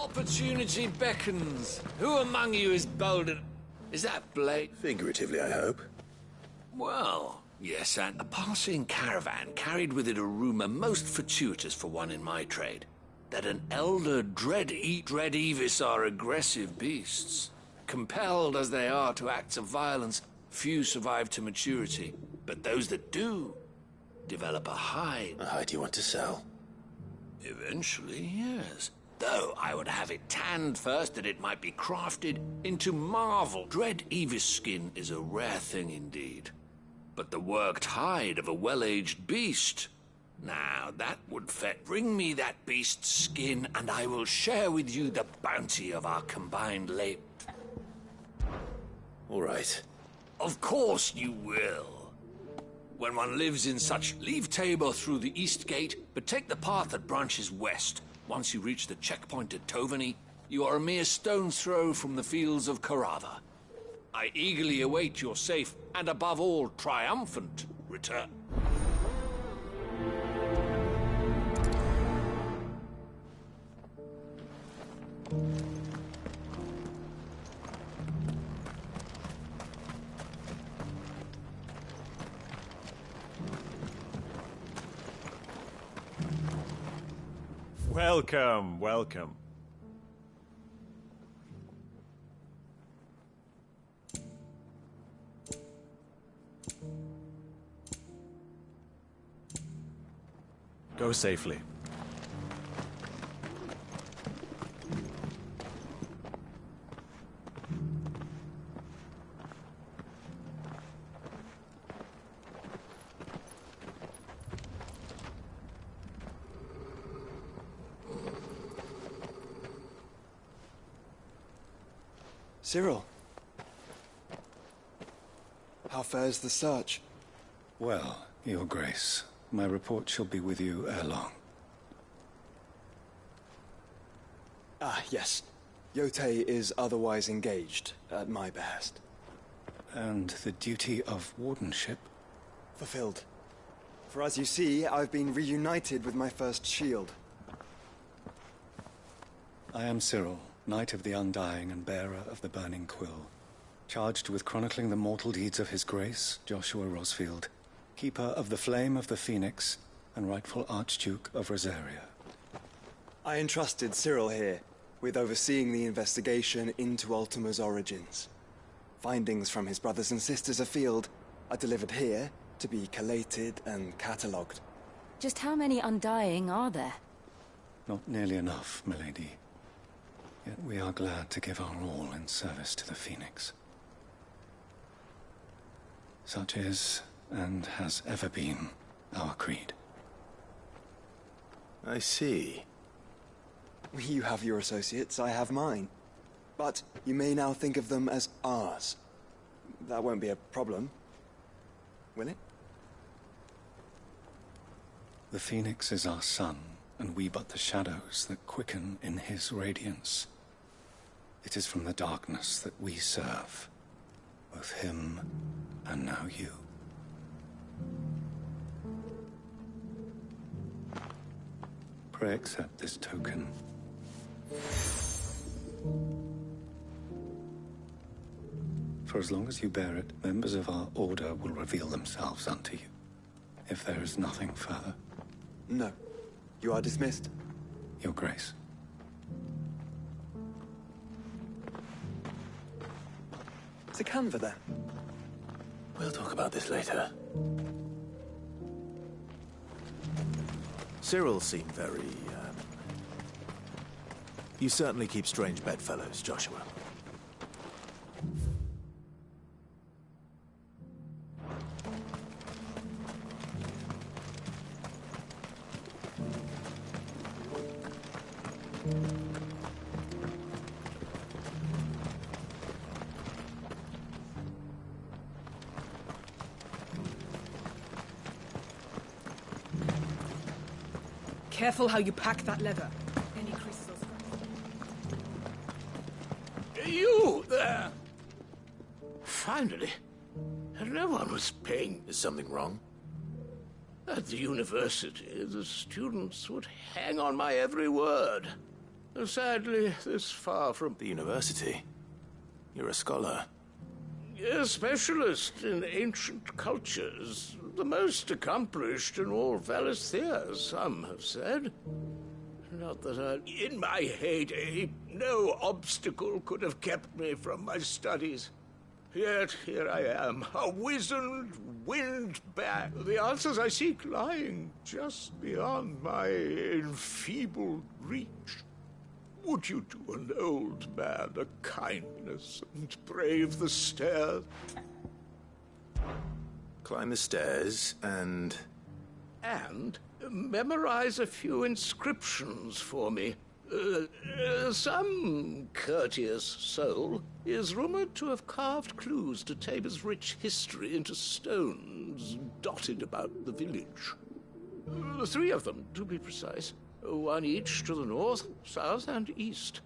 Opportunity beckons. Who among you is bold and... Is that Blake? Figuratively, I hope. Well, yes, and a passing caravan carried with it a rumor most fortuitous for one in my trade, that an elder dread-evis are aggressive beasts. Compelled as they are to acts of violence, few survive to maturity, but those that do develop a hide. A hide you want to sell? Eventually, yes. Though I would have it tanned first that it might be crafted into marvel. Dread-evis skin is a rare thing indeed. But the worked hide of a well-aged beast... Now, that would fet. Bring me that beast's skin, and I will share with you the bounty of our combined labor. All right. Of course you will. When one lives in such... Leave Tabor through the east gate, but take the path that branches west. Once you reach the checkpoint at Tovany, you are a mere stone's throw from the fields of Carava. I eagerly await your safe, and above all, triumphant return. Welcome, welcome. Go safely. Cyril, how fares the search? Well, Your Grace, my report shall be with you ere long. Ah, yes. Yotei is otherwise engaged, at my behest. And the duty of wardenship? Fulfilled. For as you see, I've been reunited with my first shield. I am Cyril, Knight of the Undying and bearer of the Burning Quill, charged with chronicling the mortal deeds of His Grace, Joshua Rosfield, Keeper of the Flame of the Phoenix, and rightful Archduke of Rosaria. I entrusted Cyril here with overseeing the investigation into Ultima's origins. Findings from his brothers and sisters afield are delivered here to be collated and catalogued. Just how many Undying are there? Not nearly enough, milady. Yet we are glad to give our all in service to the Phoenix. Such is, and has ever been, our creed. I see. You have your associates, I have mine. But you may now think of them as ours. That won't be a problem, will it? The Phoenix is our sun, and we but the shadows that quicken in his radiance. It is from the darkness that we serve, both him and now you. Pray accept this token. For as long as you bear it, members of our order will reveal themselves unto you. If there is nothing further. No. You are dismissed. Your Grace. To Canva, then. We'll talk about this later. Cyril seemed very, You certainly keep strange bedfellows, Joshua. Careful how you pack that leather. Any creases or You there! Finally. No one was paying. Is something wrong? At the university, the students would hang on my every word. Sadly, this far from The university? You're a scholar. a specialist in ancient cultures, the most accomplished in all Valisthea, some have said. Not that in my heyday, no obstacle could have kept me from my studies. Yet here I am, a wizened, wind-back. The answers I seek lying just beyond my enfeebled reach. Would you do an old man a kindness and brave the stairs? Climb the stairs and... And memorize a few inscriptions for me. Some courteous soul is rumored to have carved clues to Tabor's rich history into stones dotted about the village. 3 of them, to be precise. 1 each to the north, south, and east.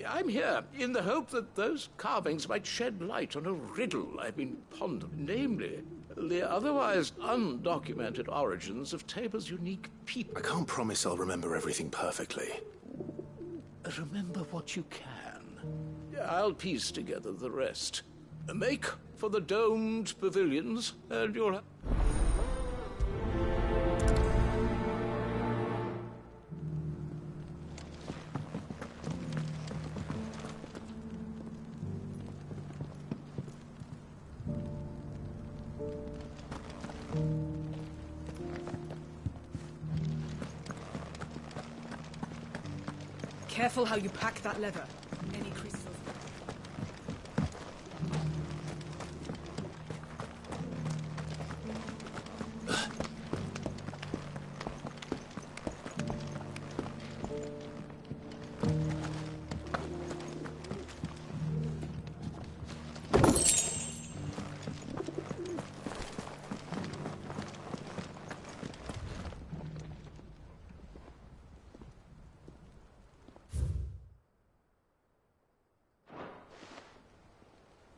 I'm here in the hope that those carvings might shed light on a riddle I've been pondering, namely, the otherwise undocumented origins of Tabor's unique people. I can't promise I'll remember everything perfectly. Remember what you can. I'll piece together the rest. Make for the domed pavilions, and you'll... Careful how you pack that lever. Any creases of...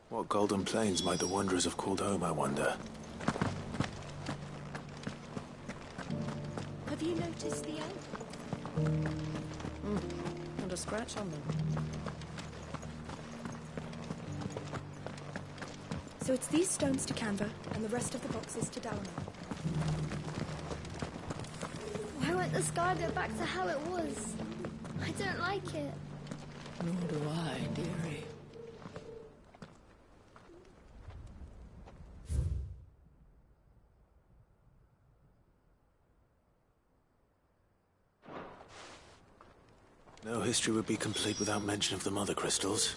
What golden plains might the wanderers have called home, I wonder? Have you noticed the elk? Not a scratch on them. So it's these stones to Canva, and the rest of the boxes to Dalma. Why won't the sky go back to how it was? I don't like it. Nor do I, dearie. No history would be complete without mention of the mother crystals.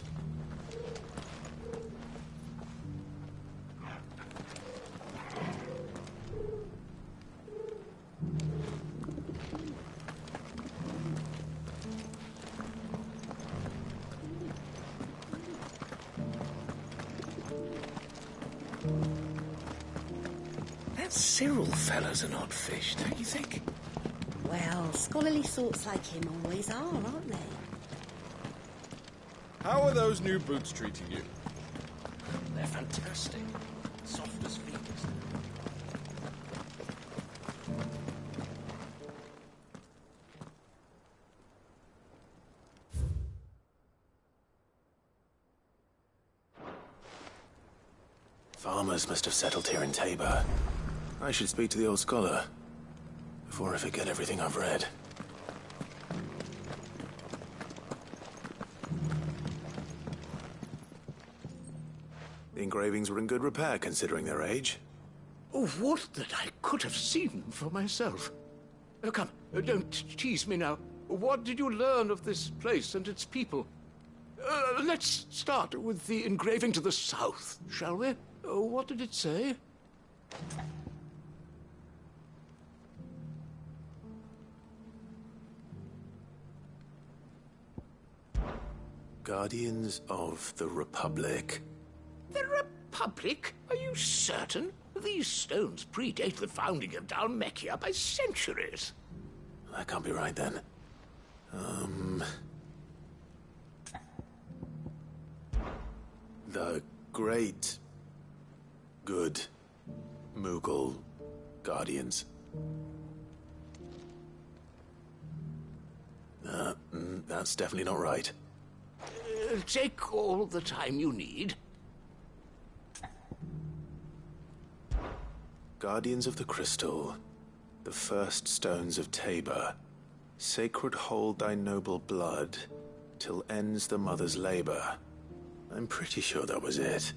That Cyril fella's an odd fish, don't you think? Well, scholarly sorts like him always are, aren't they? How are those new boots treating you? They're fantastic. Soft as feet. Farmers must have settled here in Tabor. I should speak to the old scholar before I forget everything I've read. The engravings were in good repair considering their age. Oh, what that I could have seen for myself. Oh, come, don't tease me now. What did you learn of this place and its people? Let's start with the engraving to the south, shall we? What did it say? Guardians of the Republic. The Republic? Are you certain? These stones predate the founding of Dalmekia by centuries. That can't be right, then. The Great... Good... Mughal Guardians. That's That's definitely not right. Take all the time you need. Guardians of the Crystal, the first stones of Tabor, sacred hold thy noble blood, till ends the mother's labor. I'm pretty sure that was it.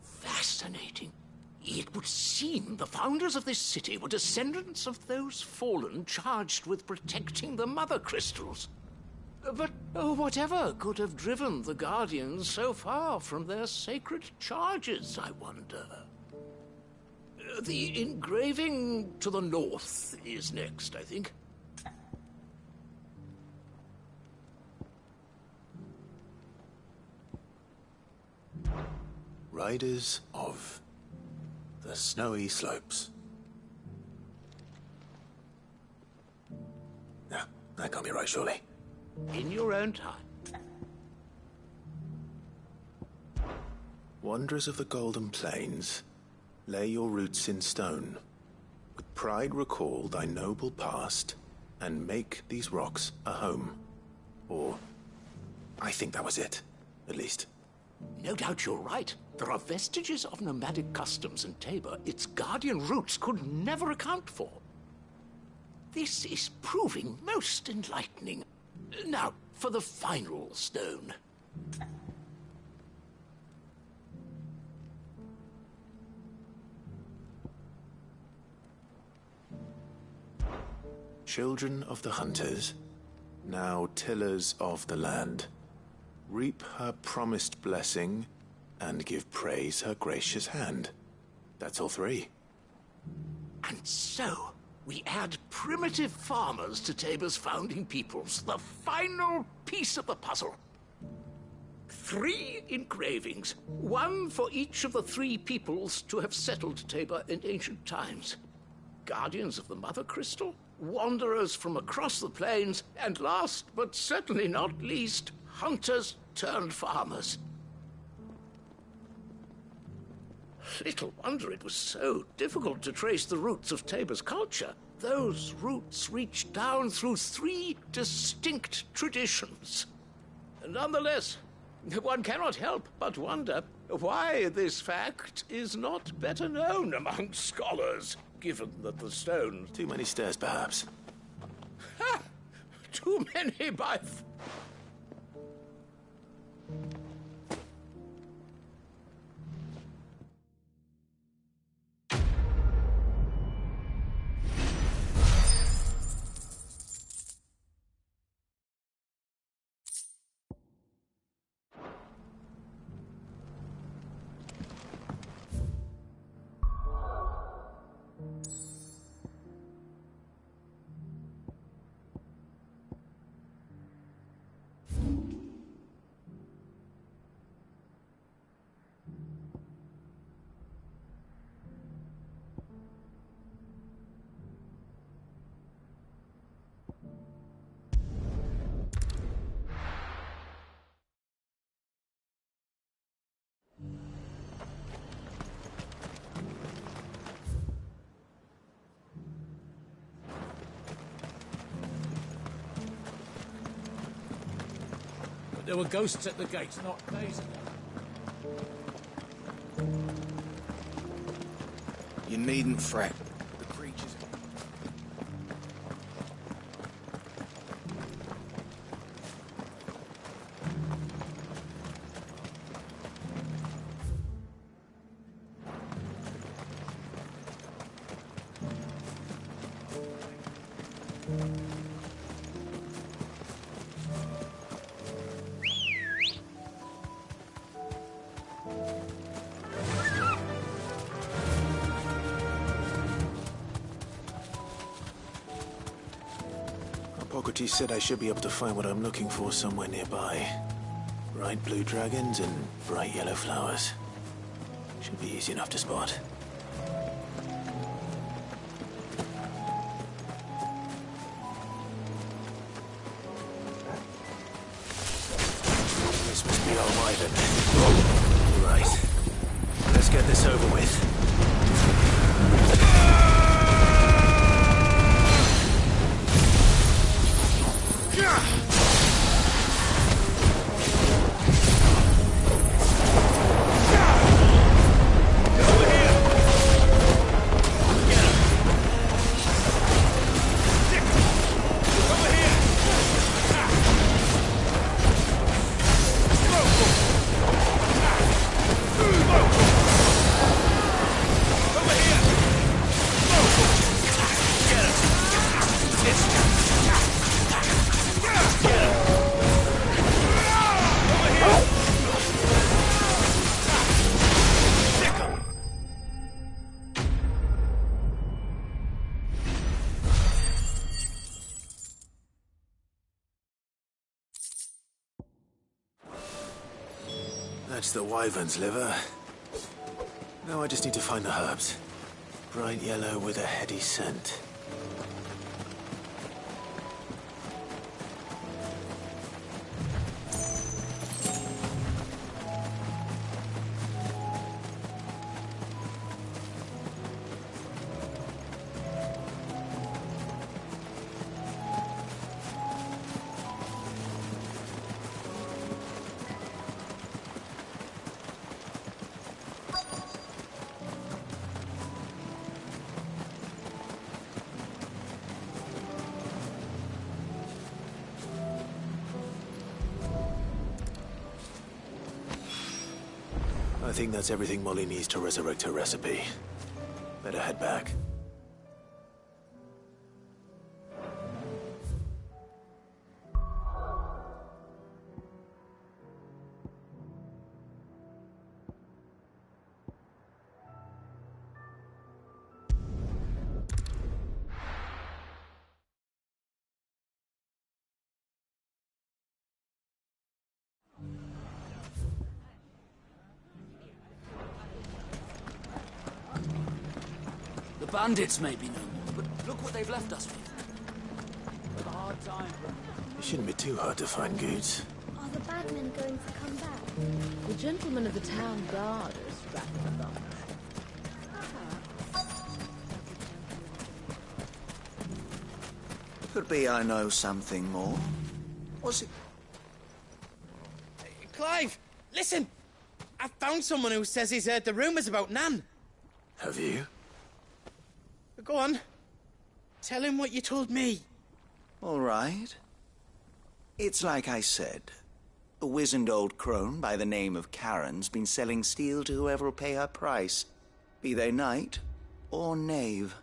Fascinating. It would seem the founders of this city were descendants of those fallen charged with protecting the mother crystals. But whatever could have driven the Guardians so far from their sacred charges, I wonder? The engraving to the north is next, I think. Riders of the snowy slopes. No, that can't be right, surely. In your own time. Wanderers of the Golden Plains, lay your roots in stone. With pride recall thy noble past, and make these rocks a home. Or, I think that was it, at least. No doubt you're right. There are vestiges of nomadic customs in Tabor its guardian roots could never account for. This is proving most enlightening. Now, for the final stone. Children of the hunters, now tillers of the land, reap her promised blessing and give praise her gracious hand. That's all three. And so, we add primitive farmers to Tabor's founding peoples, the final piece of the puzzle. 3 engravings, one for each of the 3 peoples to have settled Tabor in ancient times. Guardians of the Mother Crystal, wanderers from across the plains, and last but certainly not least, hunters turned farmers. Little wonder it was so difficult to trace the roots of Tabor's culture. Those roots reach down through 3 distinct traditions. Nonetheless, one cannot help but wonder why this fact is not better known among scholars, given that the stone... Too many stairs, perhaps. Ha! Too many by... There were ghosts at the gate, not days ago. You needn't fret. The creatures... Hippocrates said I should be able to find what I'm looking for somewhere nearby. Bright blue dragons and bright yellow flowers. Should be easy enough to spot. This must be our wyvern. Right. Let's get this over with. That's the wyvern's liver. Now I just need to find the herbs. Bright yellow with a heady scent. I think that's everything Molly needs to resurrect her recipe. Better head back. The bandits may be no more, but look what they've left us with. A hard time. It shouldn't be too hard to find goods. Are the bagmen going to come back? The gentleman of the town guard is strapping the bunch. Could be I know something more. Was it? Clive, listen! I found someone who says he's heard the rumours about Nan. Have you? Go on. Tell him what you told me. All right. It's like I said. A wizened old crone by the name of Karen's been selling steel to whoever will pay her price, be they knight or knave.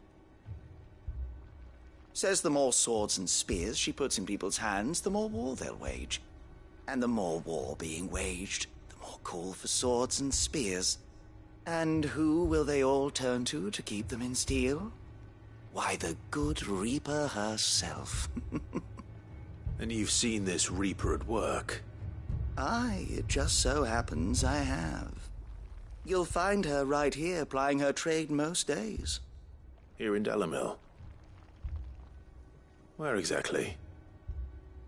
Says the more swords and spears she puts in people's hands, the more war they'll wage. And the more war being waged, the more call for swords and spears. And who will they all turn to keep them in steel? Why, the good Reaper herself. And you've seen this Reaper at work? Aye, it just so happens I have. You'll find her right here plying her trade most days. Here in Delamil? Where exactly?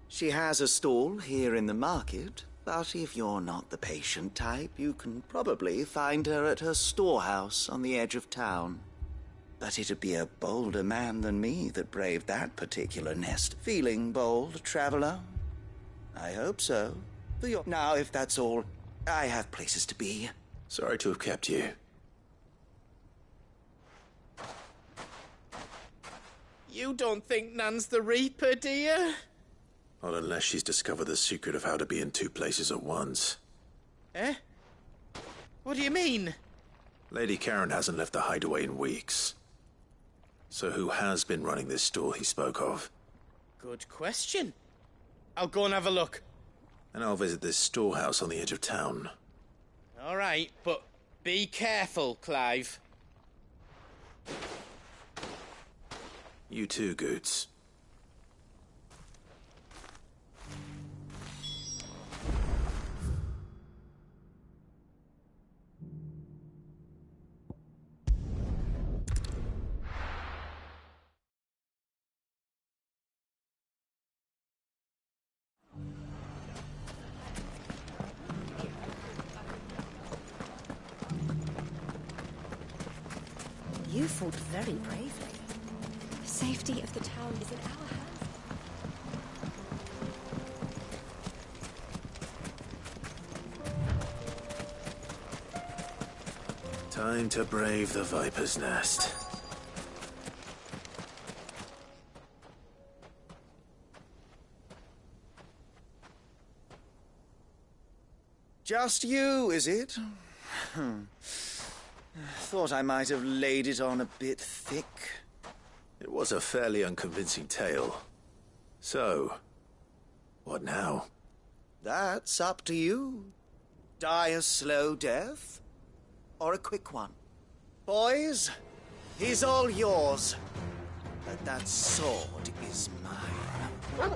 She has a stall here in the market, but if you're not the patient type, you can probably find her at her storehouse on the edge of town. But it'd be a bolder man than me that braved that particular nest. Feeling bold, traveler? I hope so. Now, if that's all, I have places to be. Sorry to have kept you. You don't think Nan's the Reaper, do you? Not unless she's discovered the secret of how to be in two places at once. Eh? What do you mean? Lady Karen hasn't left the hideaway in weeks. So who has been running this stall he spoke of? Good question. I'll go and have a look. And I'll visit this storehouse on the edge of town. All right, but be careful, Clive. You too, Goots. You fought very bravely. The safety of the town is in our hands. Time to brave the Viper's Nest. Just you, is it? Thought I might have laid it on a bit thick. It was a fairly unconvincing tale. So, what now? That's up to you. Die a slow death, or a quick one. Boys, he's all yours. But that sword is mine.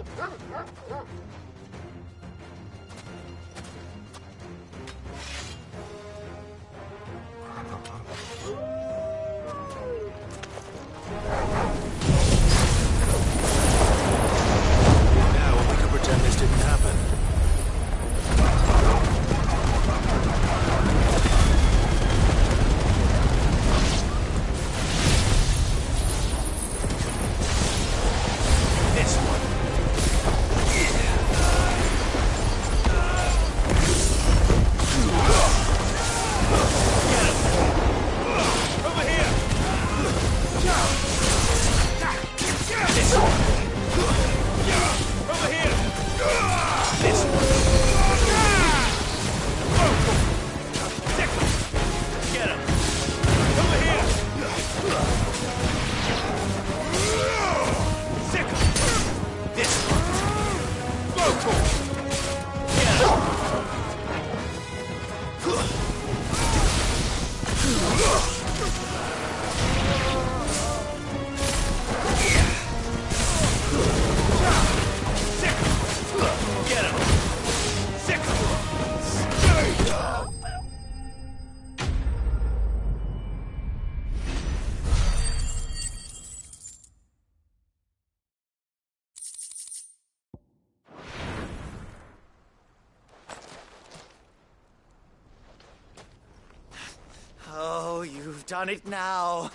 Oh, you've done it now.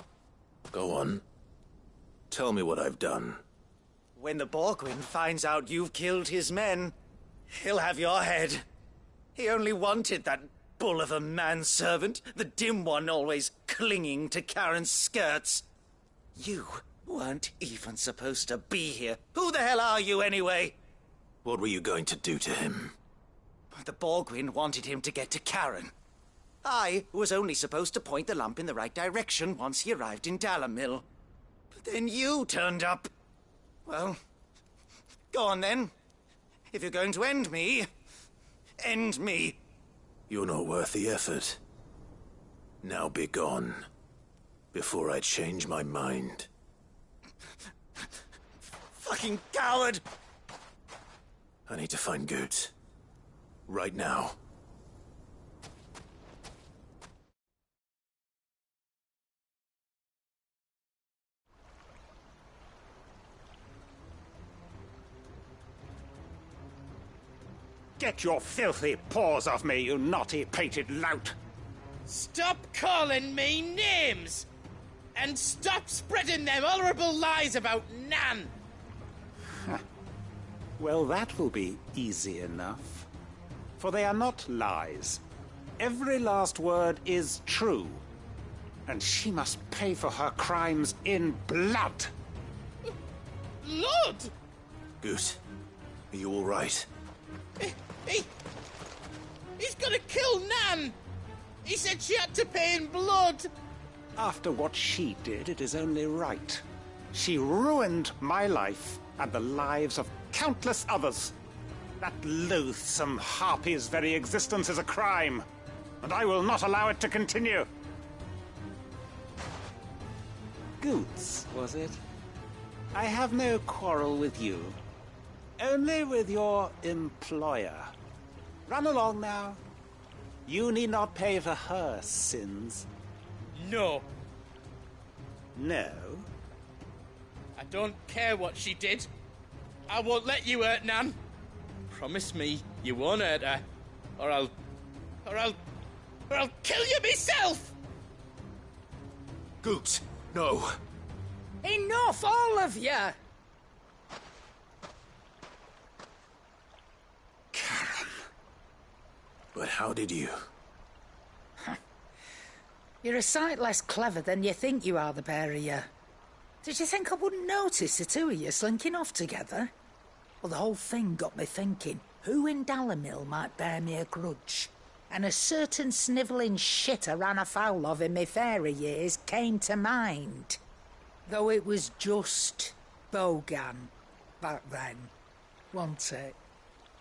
Go on. Tell me what I've done. When the Borgwyn finds out you've killed his men, he'll have your head. He only wanted that bull of a manservant, the dim one always clinging to Karen's skirts. You weren't even supposed to be here. Who the hell are you, anyway? What were you going to do to him? The Borgwyn wanted him to get to Karen. I was only supposed to point the lamp in the right direction once he arrived in Dalamil. But then you turned up. Well, go on then. If you're going to end me, end me. You're not worth the effort. Now be gone, before I change my mind. Fucking coward! I need to find Goot. Right now. Get your filthy paws off me, you naughty-pated lout! Stop calling me names! And stop spreading them horrible lies about Nan! Well, that will be easy enough. For they are not lies. Every last word is true. And she must pay for her crimes in blood. Blood? Goot, are you all right? He's gonna kill Nan! He said she had to pay in blood! After what she did, it is only right. She ruined my life and the lives of countless others. That loathsome harpy's very existence is a crime, and I will not allow it to continue. Goots, was it? I have no quarrel with you. Only with your employer. Run along now. You need not pay for her sins. No. No? I don't care what she did. I won't let you hurt Nan. Promise me you won't hurt her, or I'll kill you myself! Goot, no. Enough, all of you! Karen. But how did you? You're a sight less clever than you think you are, the pair of you. Did you think I wouldn't notice the two of you slinking off together? Well, the whole thing got me thinking, who in Dalamil might bear me a grudge? And a certain snivelling shit I ran afoul of in my fairy years came to mind. Though it was just Bogan back then, wasn't it?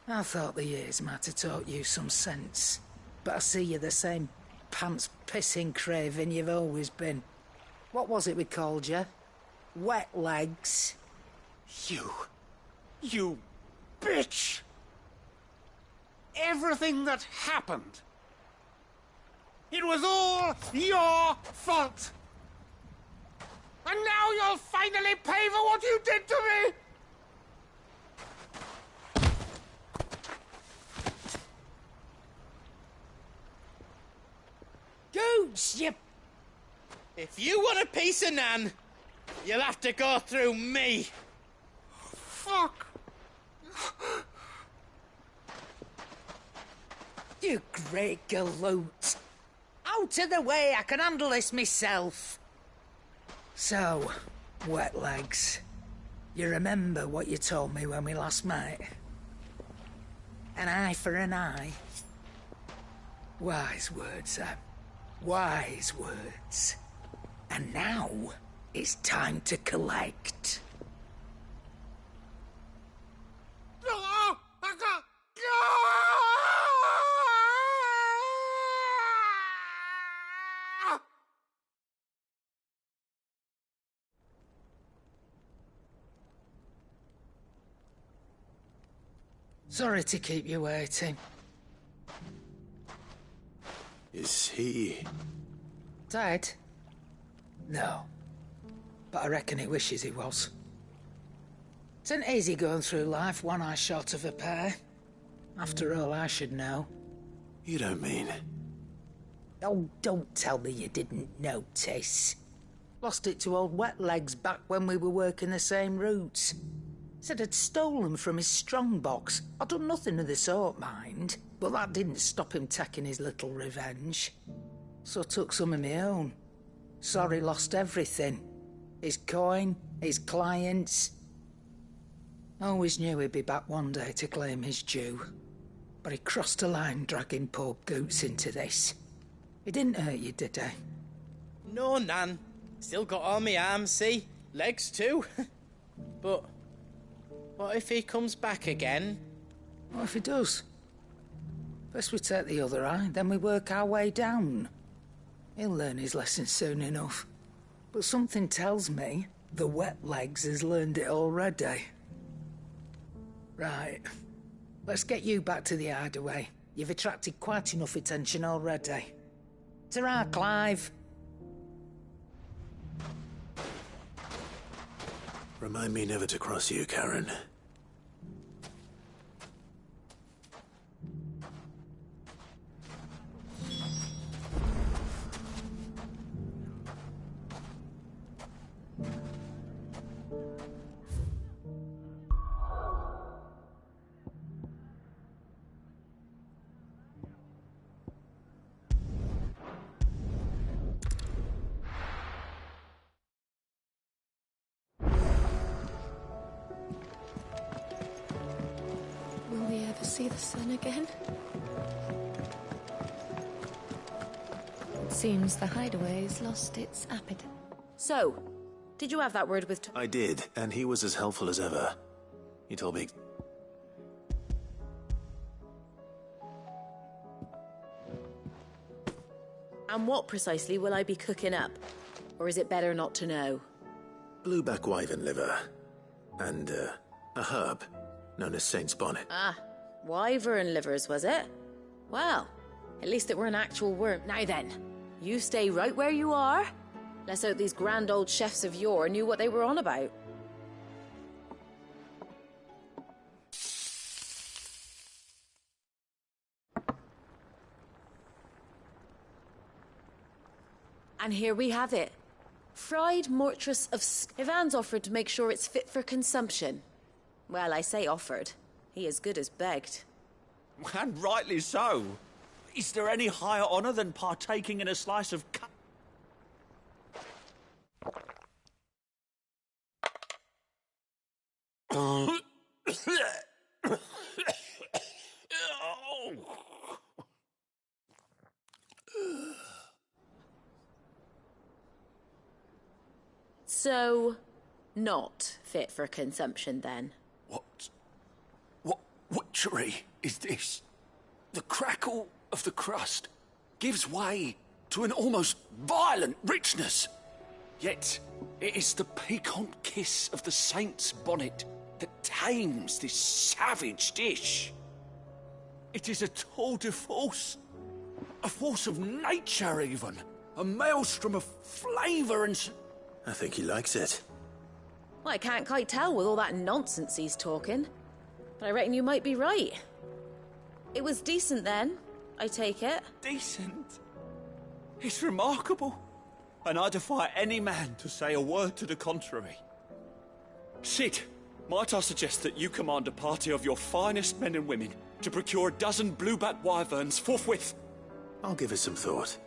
I thought the years might have taught you some sense, but I see you're the same pants-pissing craven you've always been. What was it we called you? Wet legs? You bitch! Everything that happened, it was all your fault! And now you'll finally pay for what you did to me! Goots, you... If you want a piece of Nan, you'll have to go through me. Fuck! You great galoot. Out of the way, I can handle this myself. So, wet legs, you remember what you told me when we last met? An eye for an eye. Wise words, Sam. Wise words. And now, it's time to collect. No! I Sorry to keep you waiting. Is he... Dead? No. But I reckon he wishes he was. It ain't easy going through life one eye short of a pair. After all, I should know. You don't mean... Oh, don't tell me you didn't notice. Lost it to old Wet Legs back when we were working the same routes. Said I'd stolen from his strongbox. I'd done nothing of the sort, mind. But that didn't stop him taking his little revenge. So I took some of my own. Sorry, lost everything. His coin, his clients. Always knew he'd be back one day to claim his due. But he crossed a line dragging poor Goots into this. He didn't hurt you, did he? No, Nan. Still got all my arms, see? Legs too. But what if he comes back again? What if he does? First we take the other eye, then we work our way down. He'll learn his lesson soon enough. But something tells me the Wet Legs has learned it already. Right. Let's get you back to the hideaway. You've attracted quite enough attention already. Ta-ra, Clive. Remind me never to cross you, Karen. See the sun again? It seems the hideaway's lost its appetite. So, did you have that word with... I did, and he was as helpful as ever. He told me... And what precisely will I be cooking up? Or is it better not to know? Blueback wyvern liver. And, a herb known as Saint's Bonnet. Ah. Wyvern livers, was it? Well, at least it were an actual worm. Now then, you stay right where you are. Let's hope these grand old chefs of yore knew what they were on about. And here we have it. Fried mortress of... Ivan's offered to make sure it's fit for consumption. Well, I say offered. He as good as begged. And rightly so. Is there any higher honour than partaking in a slice of So, not fit for consumption then? What witchery is this? The crackle of the crust gives way to an almost violent richness. Yet, it is the piquant kiss of the saint's bonnet that tames this savage dish. It is a tour de force. A force of nature, even. A maelstrom of flavour and... I think he likes it. Well, I can't quite tell with all that nonsense he's talking. But I reckon you might be right. It was decent then, I take it. Decent? It's remarkable. And I defy any man to say a word to the contrary. Sid, might I suggest that you command a party of your finest men and women to procure 12 blueback wyverns forthwith? I'll give it some thought.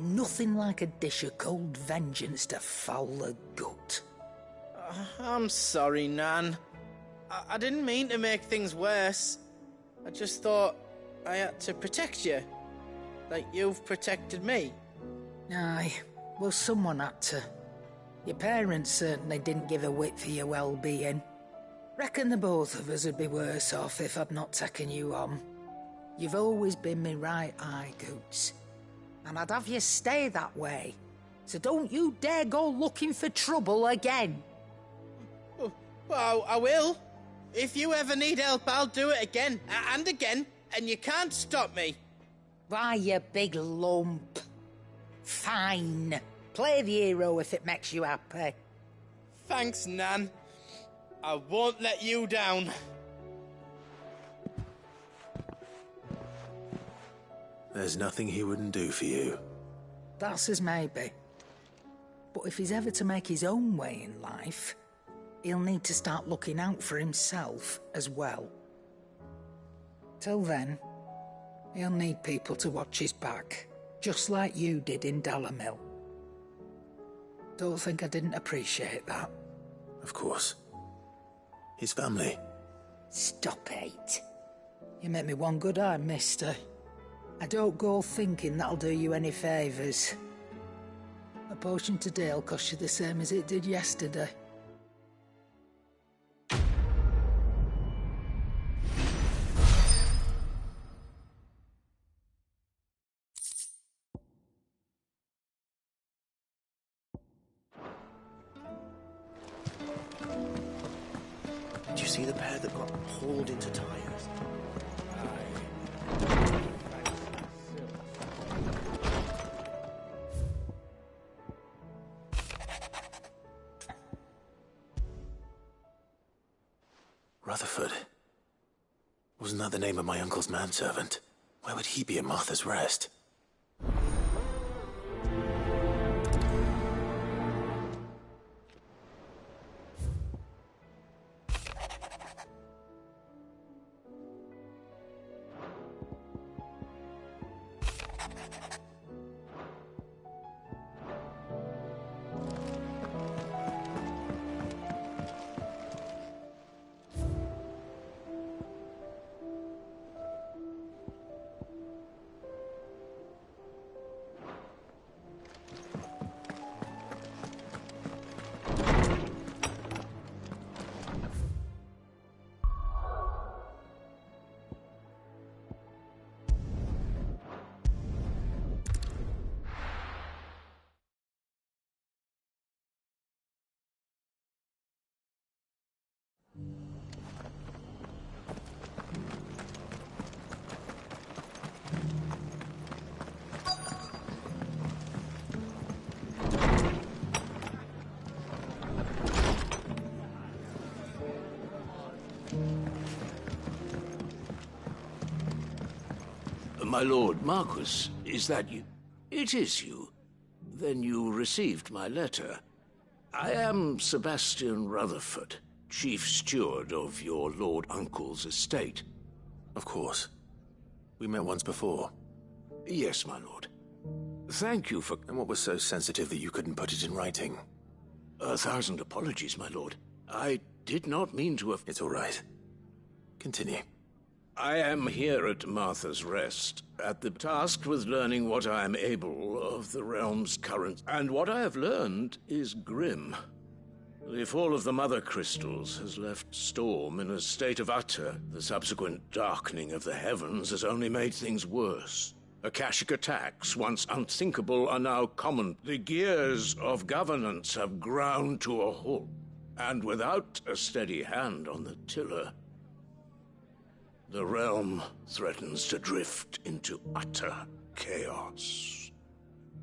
Nothing like a dish of cold vengeance to foul the gut. I'm sorry, Nan. I didn't mean to make things worse. I just thought I had to protect you. Like you've protected me? Aye, well, someone had to. Your parents certainly didn't give a whit for your well-being. Reckon the both of us would be worse off if I'd not taken you on. You've always been me right eye, Goots. And I'd have you stay that way. So don't you dare go looking for trouble again. Well, I will. If you ever need help, I'll do it again and again, and you can't stop me. Why, you big lump. Fine. Play the hero if it makes you happy. Thanks, Nan. I won't let you down. There's nothing he wouldn't do for you. That's as maybe. But if he's ever to make his own way in life, he'll need to start looking out for himself as well. Till then, he'll need people to watch his back, just like you did in Dalamil. Don't think I didn't appreciate that. Of course. His family. Stop it. You make me one good eye, mister. I don't go thinking that'll do you any favours. A potion today'll cost you the same as it did yesterday. Did you see the pair that got hauled into tires? Rutherford. Wasn't that the name of my uncle's manservant? Where would he be at Martha's Rest? My lord Marquis, is that you? It is you. Then you received my letter. I am Sebastian Rutherford, chief steward of your lord uncle's estate. Of course. We met once before. Yes, my lord. Thank you for... And what was so sensitive that you couldn't put it in writing? 1,000 apologies, my lord. I did not mean to have... It's all right. Continue. I am here at Martha's Rest, tasked with learning what I am able of the realm's current, and what I have learned is grim. The fall of the Mother Crystals has left Storm in a state of utter. The subsequent darkening of the heavens has only made things worse. Akashic attacks, once unthinkable, are now common. The gears of governance have ground to a halt, and without a steady hand on the tiller, the realm threatens to drift into utter chaos.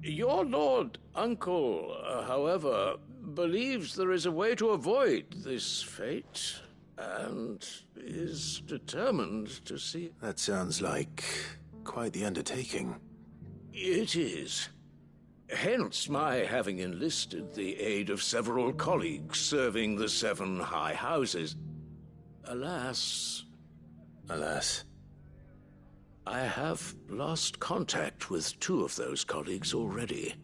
Your lord uncle, however, believes there is a way to avoid this fate, and is determined to see... That sounds like quite the undertaking. It is. Hence my having enlisted the aid of several colleagues serving the 7 high houses. Alas... Alas. I have lost contact with 2 of those colleagues already.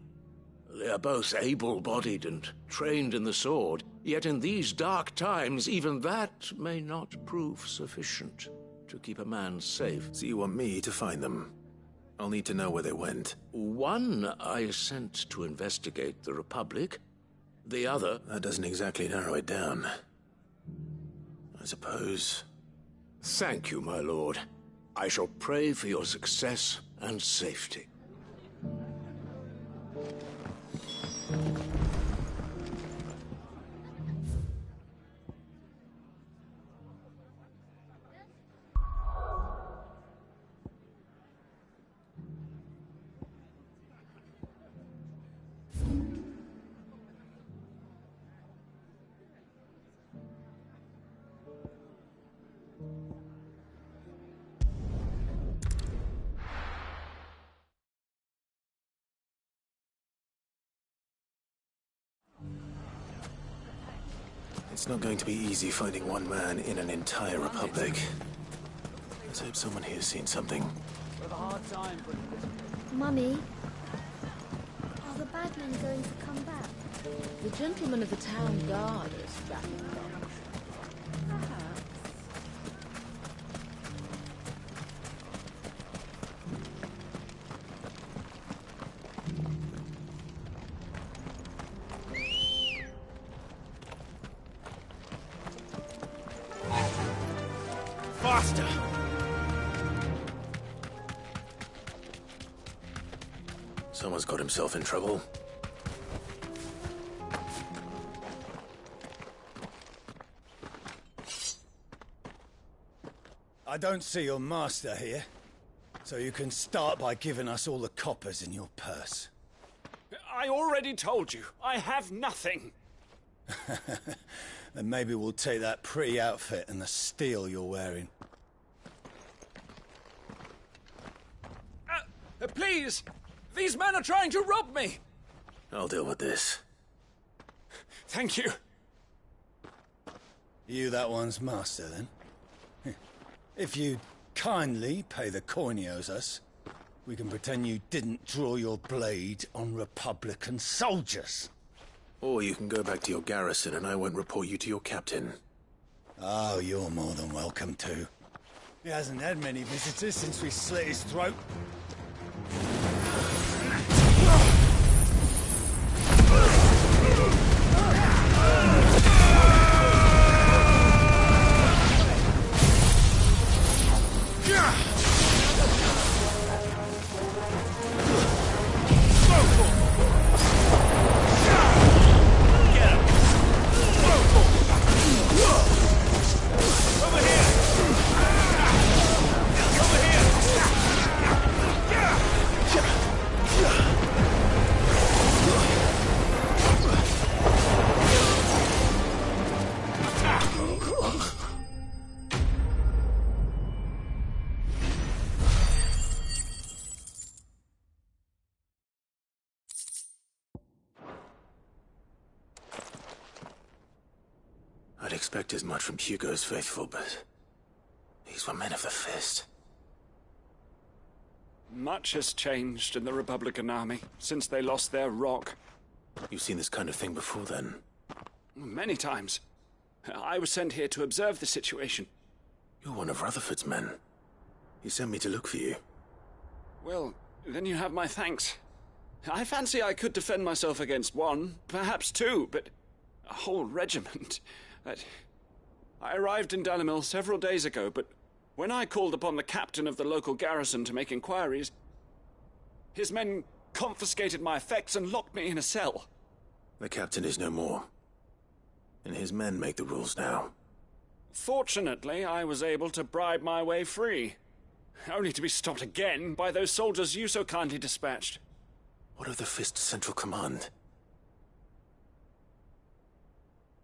They are both able-bodied and trained in the sword, yet in these dark times, even that may not prove sufficient to keep a man safe. So you want me to find them? I'll need to know where they went. One I sent to investigate the Republic. The other... That doesn't exactly narrow it down. I suppose... Thank you, my lord. I shall pray for your success and safety. It's not going to be easy finding one man in an entire republic. Let's hope someone here's seen something. Mummy, are the bad men going to come back? The gentlemen of the town guard are strapping them. Perhaps. Faster! Someone's got himself in trouble. I don't see your master here, so you can start by giving us all the coppers in your purse. I already told you, I have nothing. Then maybe we'll take that pretty outfit and the steel you're wearing. Please! These men are trying to rob me! I'll deal with this. Thank you. You that one's master, then? If you kindly pay the coin he owes us, we can pretend you didn't draw your blade on Republican soldiers. Or you can go back to your garrison and I won't report you to your captain. Oh, you're more than welcome to. He hasn't had many visitors since we slit his throat. I'd expect as much from Hugo's faithful, but these were men of the fist. Much has changed in the Republican army since they lost their rock. You've seen this kind of thing before, then? Many times. I was sent here to observe the situation. You're one of Rutherford's men. He sent me to look for you. Well, then you have my thanks. I fancy I could defend myself against one, perhaps two, but a whole regiment... I arrived in Dalimil several days ago, but when I called upon the captain of the local garrison to make inquiries, his men confiscated my effects and locked me in a cell. The captain is no more, and his men make the rules now. Fortunately, I was able to bribe my way free, only to be stopped again by those soldiers you so kindly dispatched. What of the Fist's Central Command?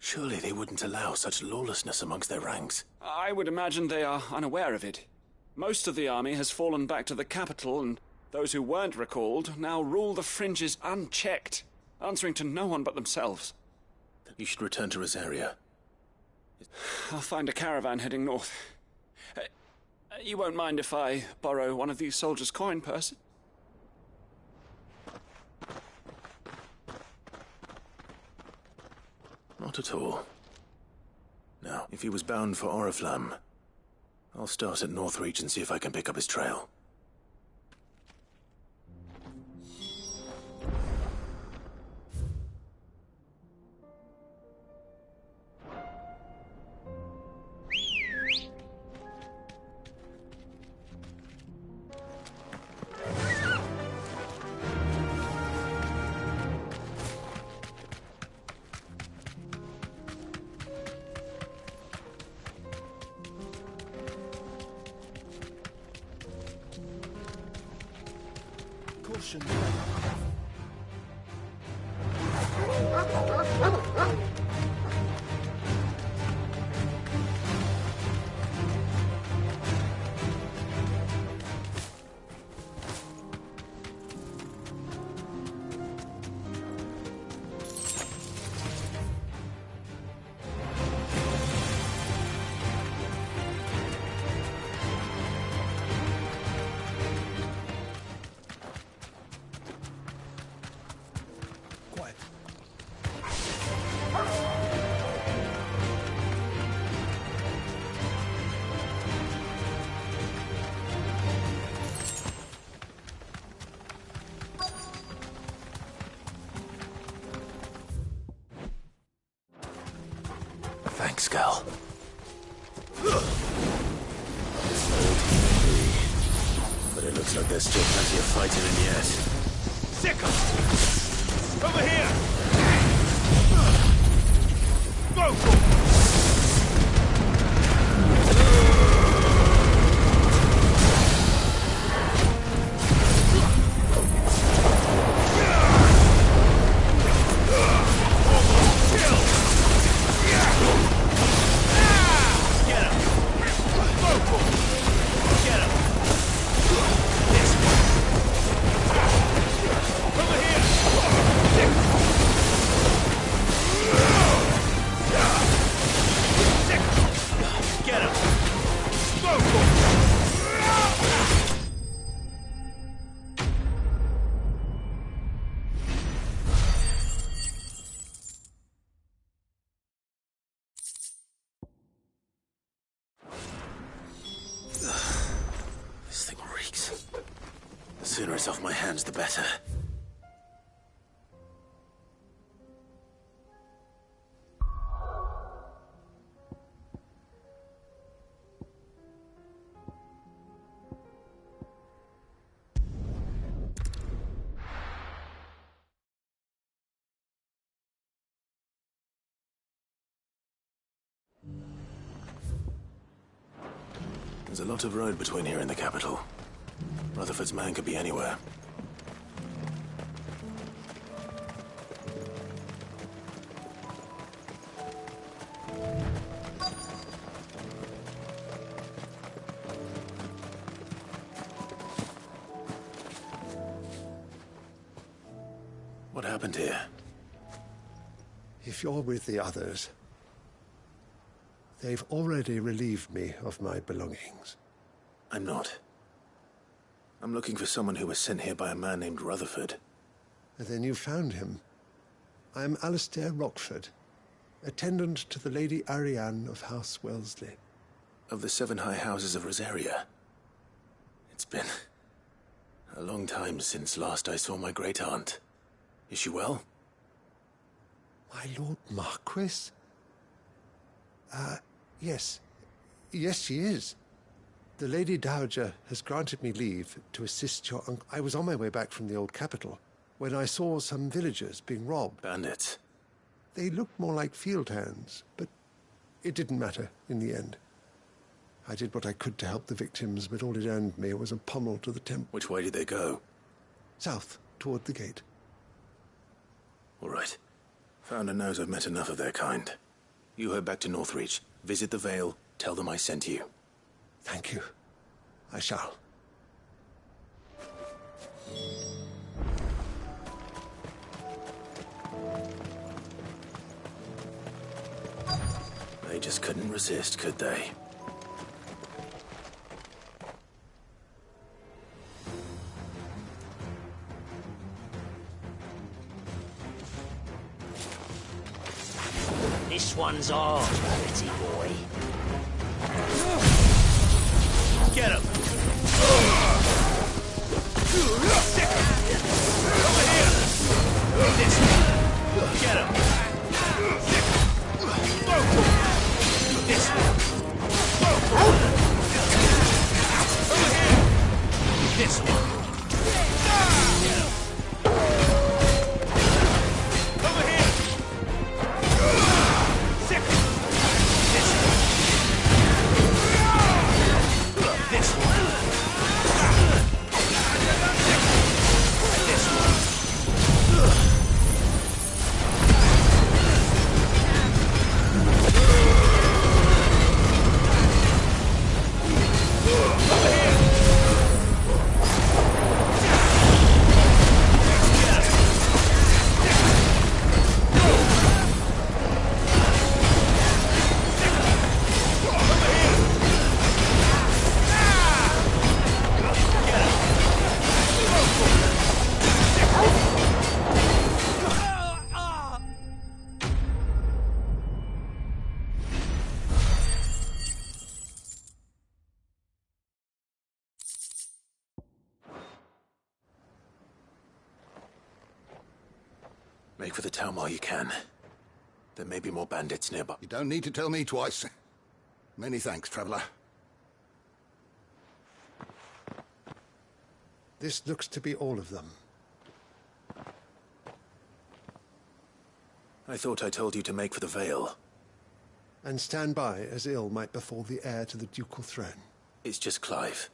Surely they wouldn't allow such lawlessness amongst their ranks. I would imagine they are unaware of it. Most of the army has fallen back to the capital, and those who weren't recalled now rule the fringes unchecked, answering to no one but themselves. You should return to Rosaria. I'll find a caravan heading north. You won't mind if I borrow one of these soldiers' coin purses? Not at all. Now, if he was bound for Oriflamme, I'll start at Northreach and see if I can pick up his trail. potion. Thanks, girl. But it looks like there's still plenty of fighting in yet. Sickle! Over here! Go for it! The sooner it's off my hands, the better. There's a lot of road between here and the capital. Rutherford's man could be anywhere. What happened here? If you're with the others, they've already relieved me of my belongings. I'm not. I'm looking for someone who was sent here by a man named Rutherford. And then you found him. I'm Alistair Rockford, attendant to the Lady Ariane of House Wellesley. Of the 7 high houses of Rosaria. It's been a long time since last I saw my great-aunt. Is she well? My Lord Marquis? Yes. Yes, she is. The Lady Dowager has granted me leave to assist your uncle. I was on my way back from the old capital when I saw some villagers being robbed. Bandits? They looked more like field hands, but it didn't matter in the end. I did what I could to help the victims, but all it earned me was a pummel to the temple. Which way did they go? South, toward the gate. All right. Founder knows I've met enough of their kind. You head back to Northreach, visit the Vale, tell them I sent you. Thank you. I shall. They just couldn't resist, could they? This one's ours, pretty boy. Get him! Over here! This one! Get him! This one! Over here! This one! Get him! Over here! This one! Make for the town while you can. There may be more bandits nearby. You don't need to tell me twice. Many thanks, traveler. This looks to be all of them. I thought I told you to make for the Vale. And stand by as ill might befall the heir to the ducal throne. It's just Clive.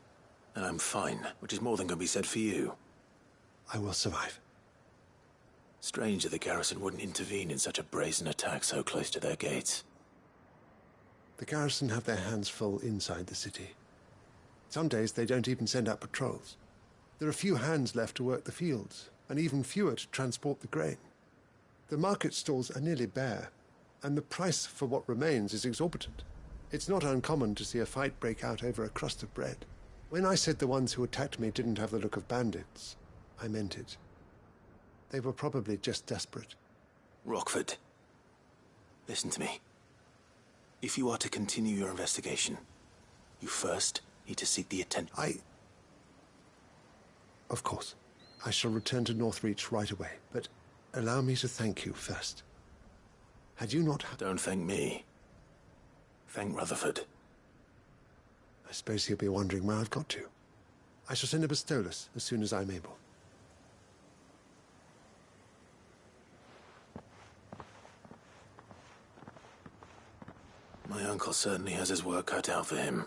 And I'm fine, which is more than can be said for you. I will survive. Strange that the garrison wouldn't intervene in such a brazen attack so close to their gates. The garrison have their hands full inside the city. Some days they don't even send out patrols. There are few hands left to work the fields, and even fewer to transport the grain. The market stalls are nearly bare, and the price for what remains is exorbitant. It's not uncommon to see a fight break out over a crust of bread. When I said the ones who attacked me didn't have the look of bandits, I meant it. They were probably just desperate. Rockford, listen to me. If you are to continue your investigation, you first need to seek the attention. Of course. I shall return to Northreach right away, but allow me to thank you first. Had you not... Don't thank me. Thank Rutherford. I suppose he'll be wondering where I've got to. I shall send a Bastolus as soon as I'm able. My uncle certainly has his work cut out for him.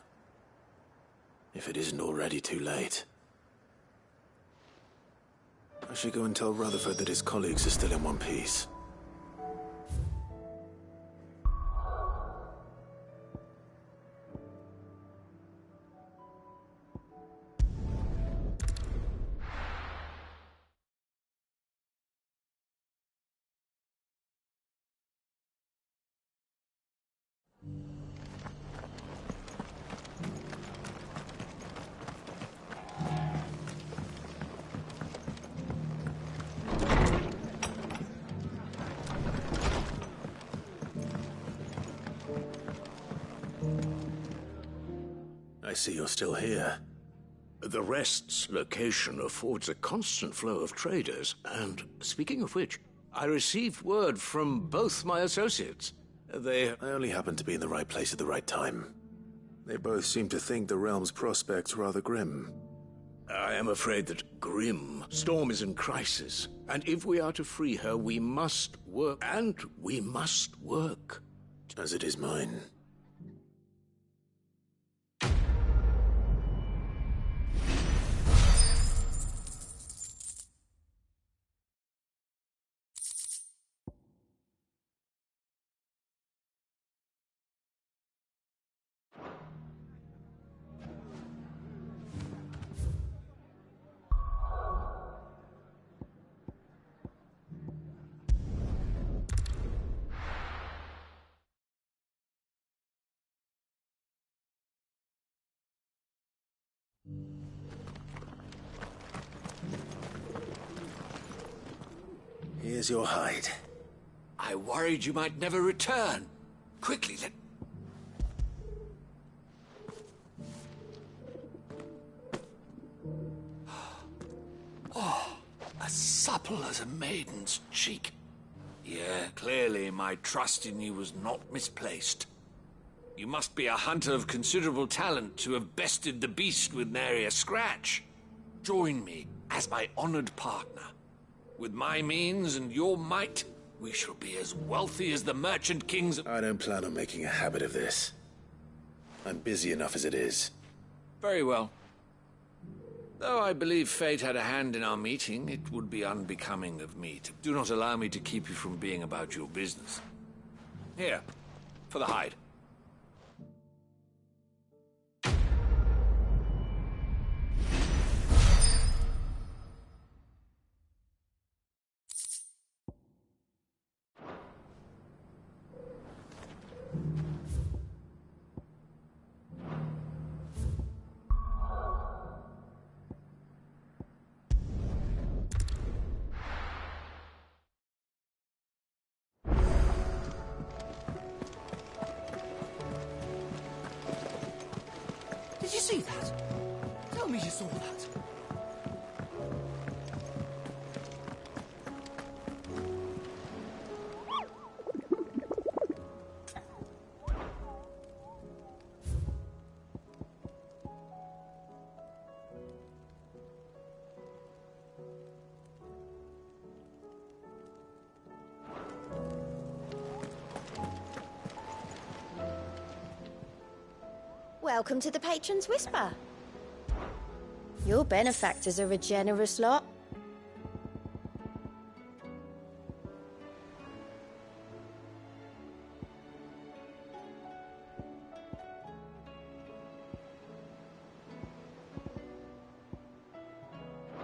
If it isn't already too late. I should go and tell Rutherford that his colleagues are still in one piece. I see you're still here. The Rest's location affords a constant flow of traders, and speaking of which, I received word from both my associates. I only happened to be in the right place at the right time. They both seem to think the realm's prospects rather grim. I am afraid that grim. Storm is in crisis, and if we are to free her, we must work, and we must work. As it is mine. Here's your hide. I worried you might never return. Quickly, let... Oh, as supple as a maiden's cheek. Yeah, clearly my trust in you was not misplaced. You must be a hunter of considerable talent to have bested the beast with nary a scratch. Join me as my honored partner. With my means and your might, we shall be as wealthy as the merchant kings of... I don't plan on making a habit of this. I'm busy enough as it is. Very well. Though I believe fate had a hand in our meeting, it would be unbecoming of me to... Do not allow me to keep you from being about your business. Here, for the hide. Did you see that? Tell me you saw that. Welcome to the Patron's Whisper. Your benefactors are a generous lot.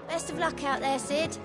Best of luck out there, Sid.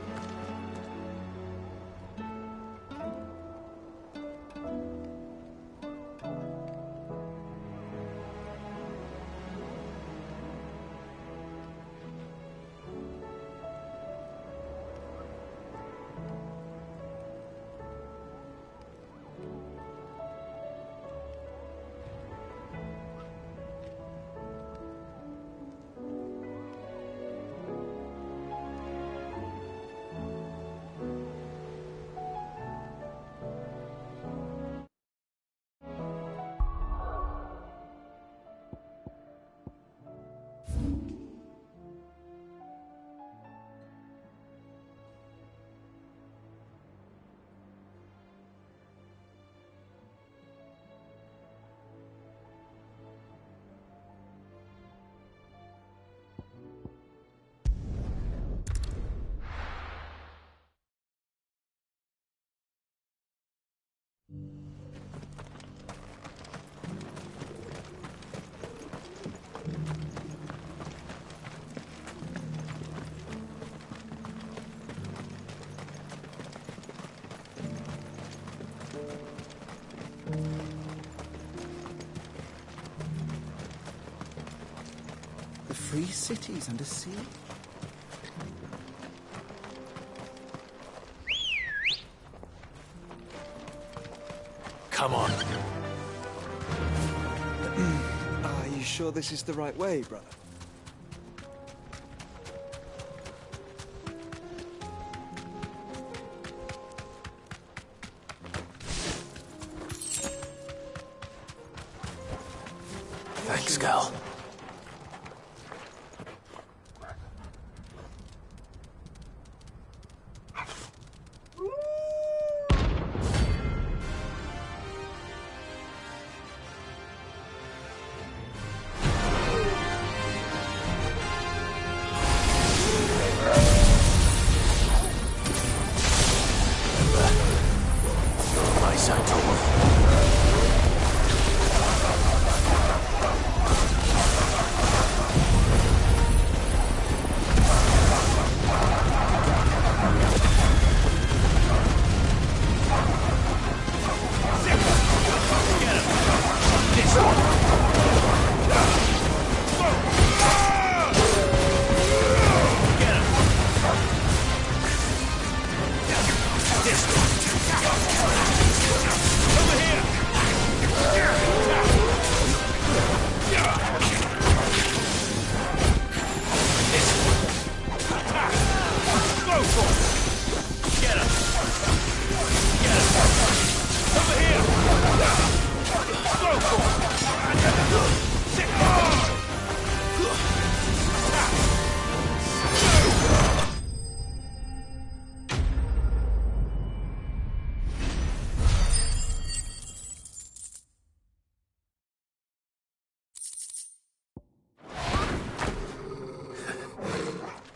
The free cities under sea? Come on. Are you sure this is the right way, brother? Thanks, Gal.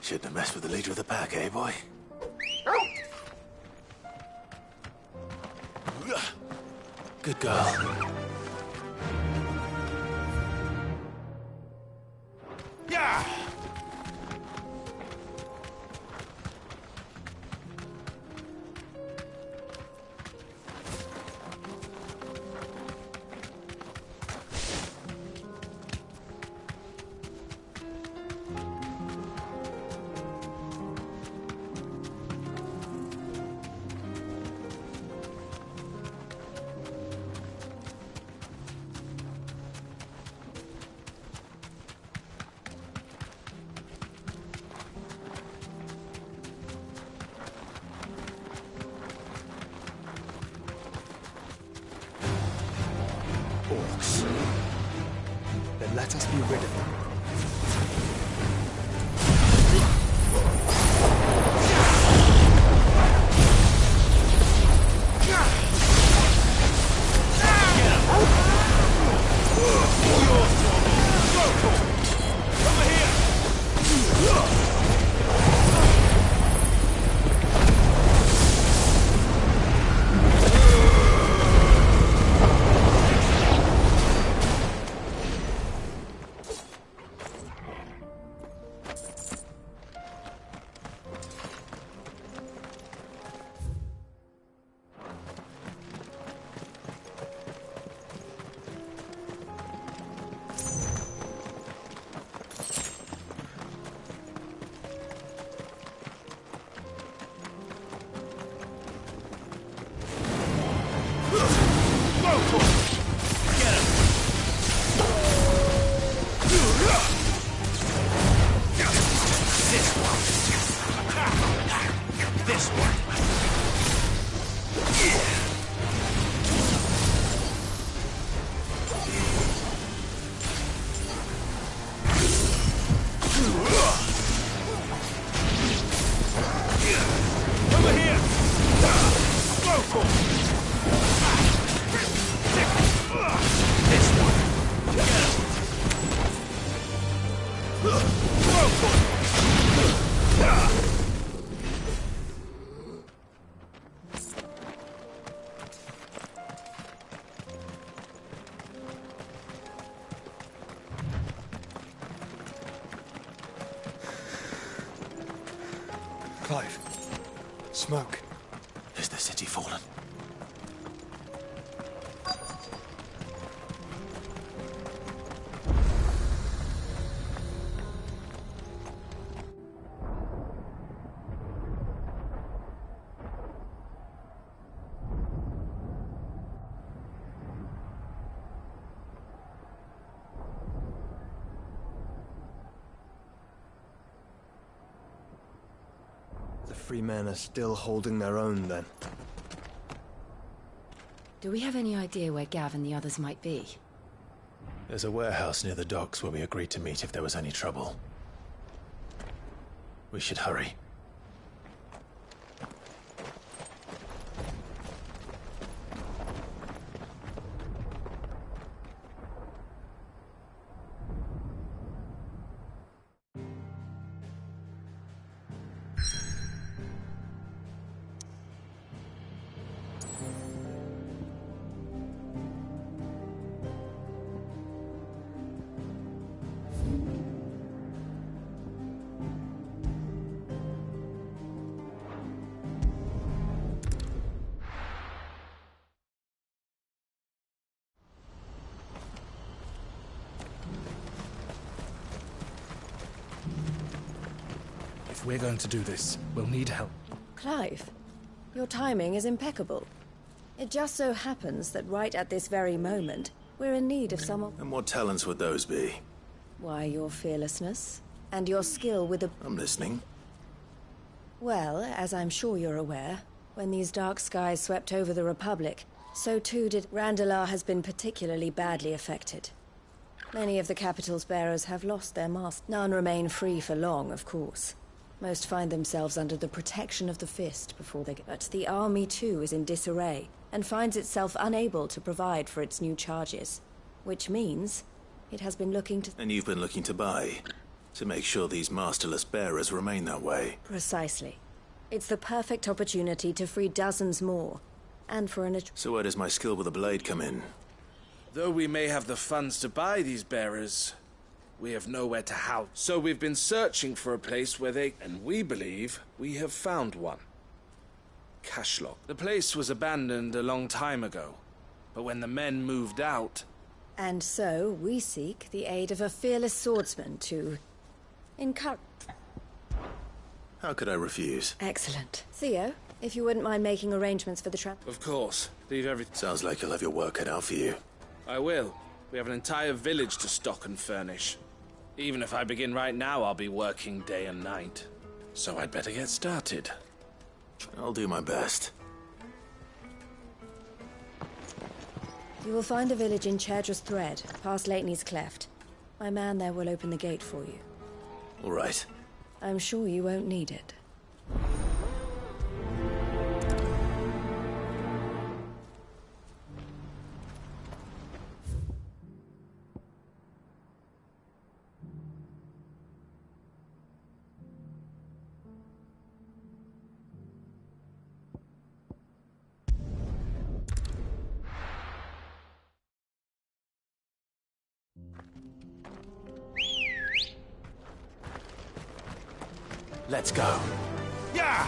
Shouldn't have messed with the leader of the pack, eh, boy? Good girl. Yeah! Orcs. Then let us be rid of them. This one. Over here! Go for it! This one. Go for it! Clive. Smoke. Is the city fallen? The free men are still holding their own, then. Do we have any idea where Gav and the others might be? There's a warehouse near the docks where we agreed to meet if there was any trouble. We should hurry. If we're going to do this, we'll need help. Clive, your timing is impeccable. It just so happens that right at this very moment, we're in need of someone... And what talents would those be? Why, your fearlessness, and your skill with the... I'm listening. Well, as I'm sure you're aware, when these dark skies swept over the Republic, so too did... Randalar has been particularly badly affected. Many of the capital's bearers have lost their master. None remain free for long, of course. Most find themselves under the protection of the Fist before they get... But the army, too, is in disarray, and finds itself unable to provide for its new charges. Which means it has been looking to... And you've been looking to buy, to make sure these masterless bearers remain that way. Precisely. It's the perfect opportunity to free dozens more, and for an... So where does my skill with a blade come in? Though we may have the funds to buy these bearers, we have nowhere to house. So we've been searching for a place where they... And we believe we have found one. Cashlock. The place was abandoned a long time ago, but when the men moved out... And so we seek the aid of a fearless swordsman to... encourage... How could I refuse? Excellent. Theo, if you wouldn't mind making arrangements for the Of course. Leave everything... Sounds like you'll have your work cut out for you. I will. We have an entire village to stock and furnish. Even if I begin right now, I'll be working day and night. So I'd better get started. I'll do my best. You will find a village in Chairdra's Thread, past Lateney's Cleft. My man there will open the gate for you. All right. I'm sure you won't need it. Let's go. Yeah!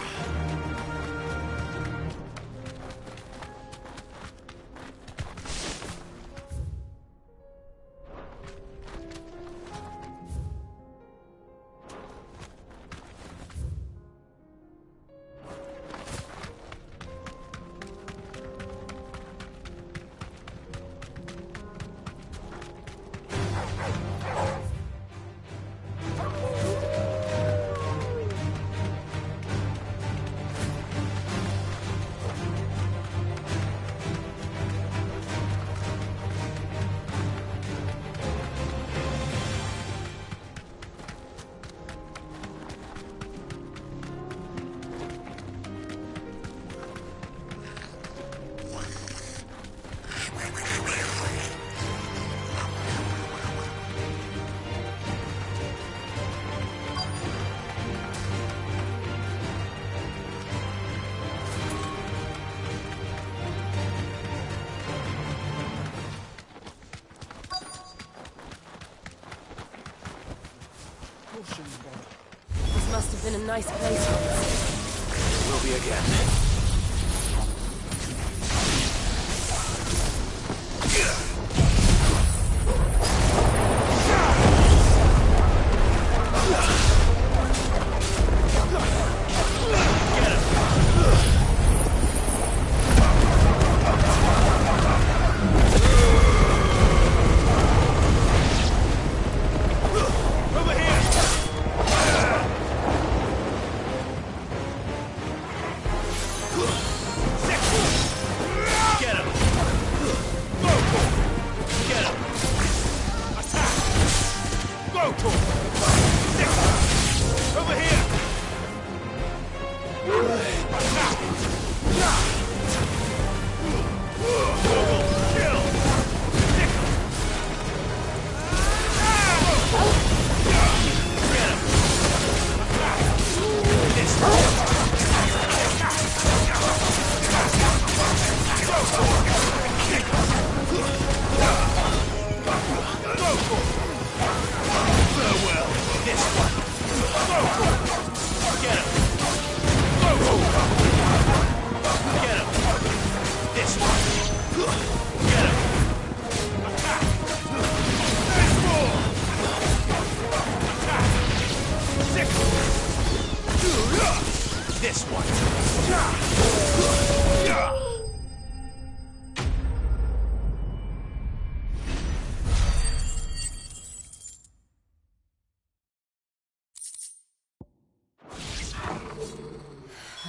a nice place once. Will be again.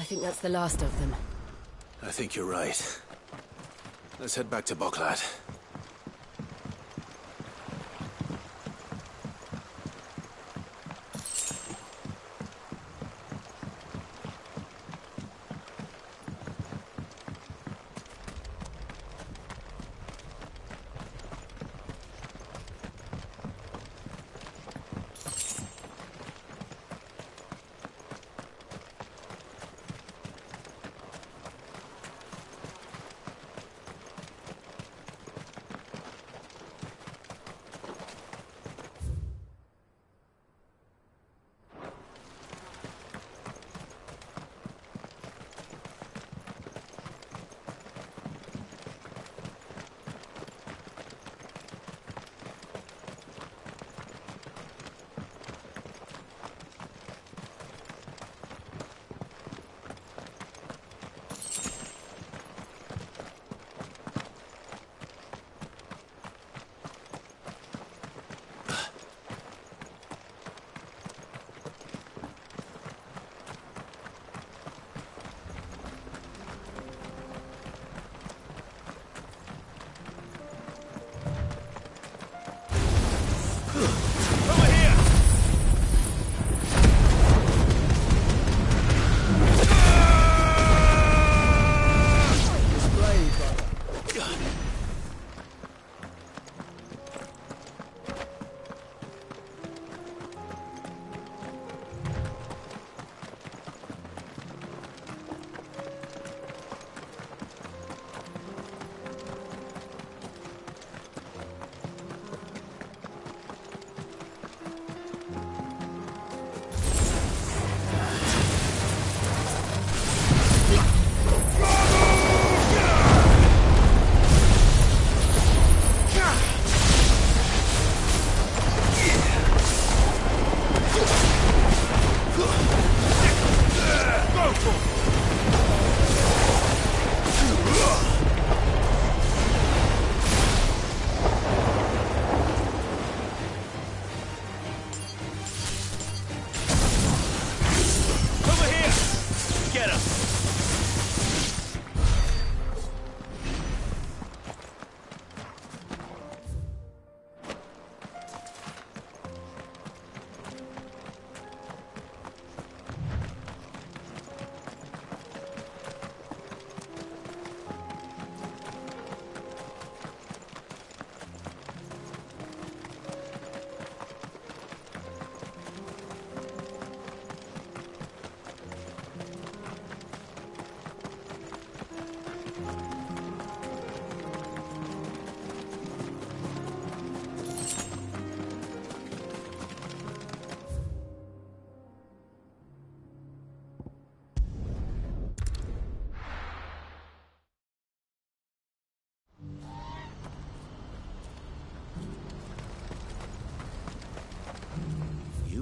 I think that's the last of them. I think you're right. Let's head back to Boklad.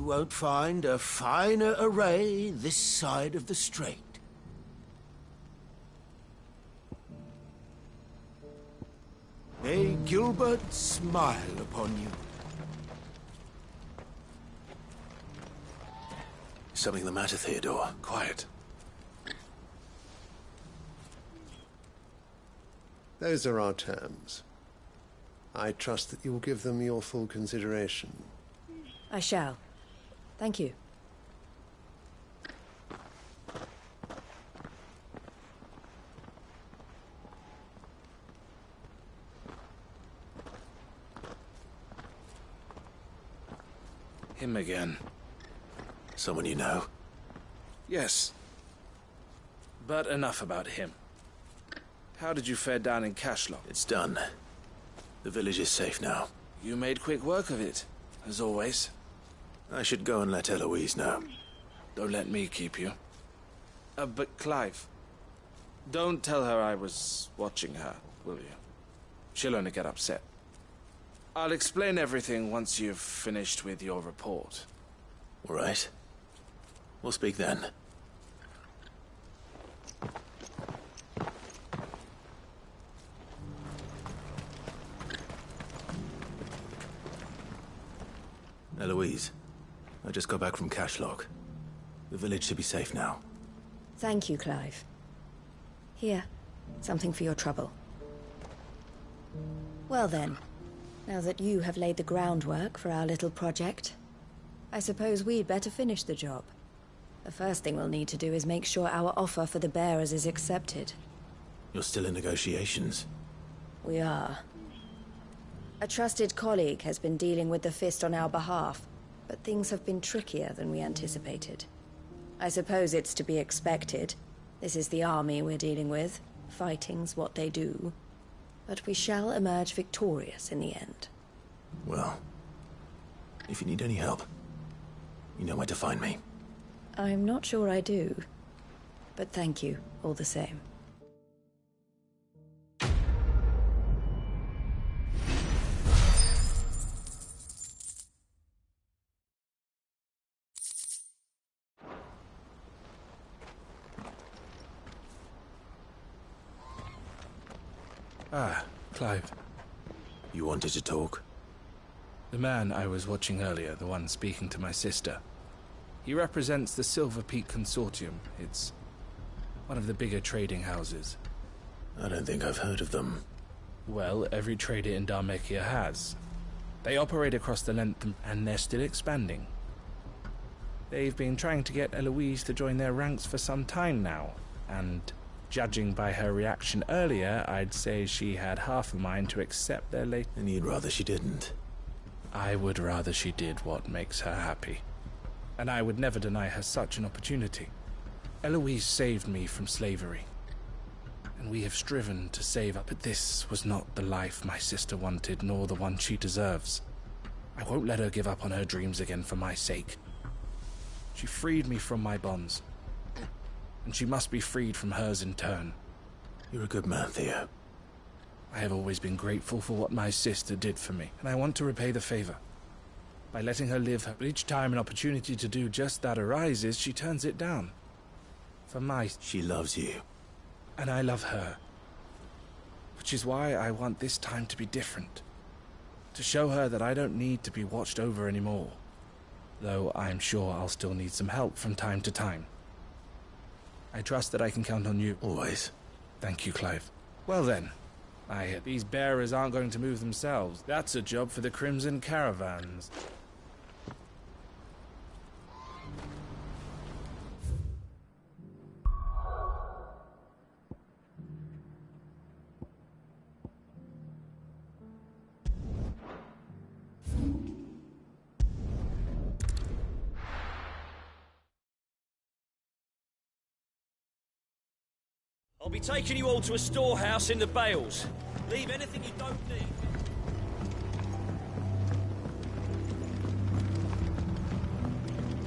won't find a finer array this side of the strait. May Gilbert smile upon you. Something the matter, Theodore? Quiet. Those are our terms. I trust that you will give them your full consideration. I shall. Thank you. Him again. Someone you know? Yes. But enough about him. How did you fare down in Cashlock? It's done. The village is safe now. You made quick work of it, as always. I should go and let Eloise know. Don't let me keep you. But Clive, don't tell her I was watching her, will you? She'll only get upset. I'll explain everything once you've finished with your report. All right. We'll speak then. Eloise, I just got back from Cashlock. The village should be safe now. Thank you, Clive. Here, something for your trouble. Well then, now that you have laid the groundwork for our little project, I suppose we'd better finish the job. The first thing we'll need to do is make sure our offer for the bearers is accepted. You're still in negotiations? We are. A trusted colleague has been dealing with the Fist on our behalf, but things have been trickier than we anticipated. I suppose it's to be expected. This is the army we're dealing with. Fighting's what they do. But we shall emerge victorious in the end. Well, if you need any help, you know where to find me. I'm not sure I do, but thank you all the same. Ah, Clive. You wanted to talk? The man I was watching earlier, the one speaking to my sister. He represents the Silver Peak Consortium. It's one of the bigger trading houses. I don't think I've heard of them. Well, every trader in Dharmekia has. They operate across the length and they're still expanding. They've been trying to get Eloise to join their ranks for some time now, and judging by her reaction earlier, I'd say she had half a mind to accept their late... And you'd rather she didn't? I would rather she did what makes her happy. And I would never deny her such an opportunity. Eloise saved me from slavery. And we have striven to save her. But this was not the life my sister wanted, nor the one she deserves. I won't let her give up on her dreams again for my sake. She freed me from my bonds. And she must be freed from hers in turn. You're a good man, Theo. I have always been grateful for what my sister did for me, and I want to repay the favor. By letting her live her, but each time an opportunity to do just that arises, she turns it down. For my... She loves you. And I love her. Which is why I want this time to be different. To show her that I don't need to be watched over anymore. Though I'm sure I'll still need some help from time to time. I trust that I can count on you. Always. Thank you, Clive. Well then, these bearers aren't going to move themselves. That's a job for the Crimson Caravans. I'll be taking you all to a storehouse in the Bales. Leave anything you don't need.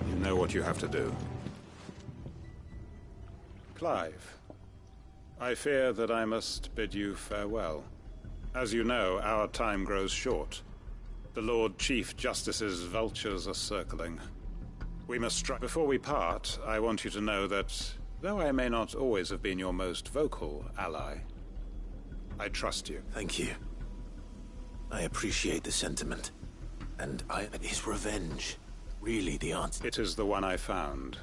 You know what you have to do. Clive, I fear that I must bid you farewell. As you know, our time grows short. The Lord Chief Justice's vultures are circling. We must strike. Before we part, I want you to know that, though I may not always have been your most vocal ally, I trust you. Thank you. I appreciate the sentiment. And is revenge really the answer? It is the one I found.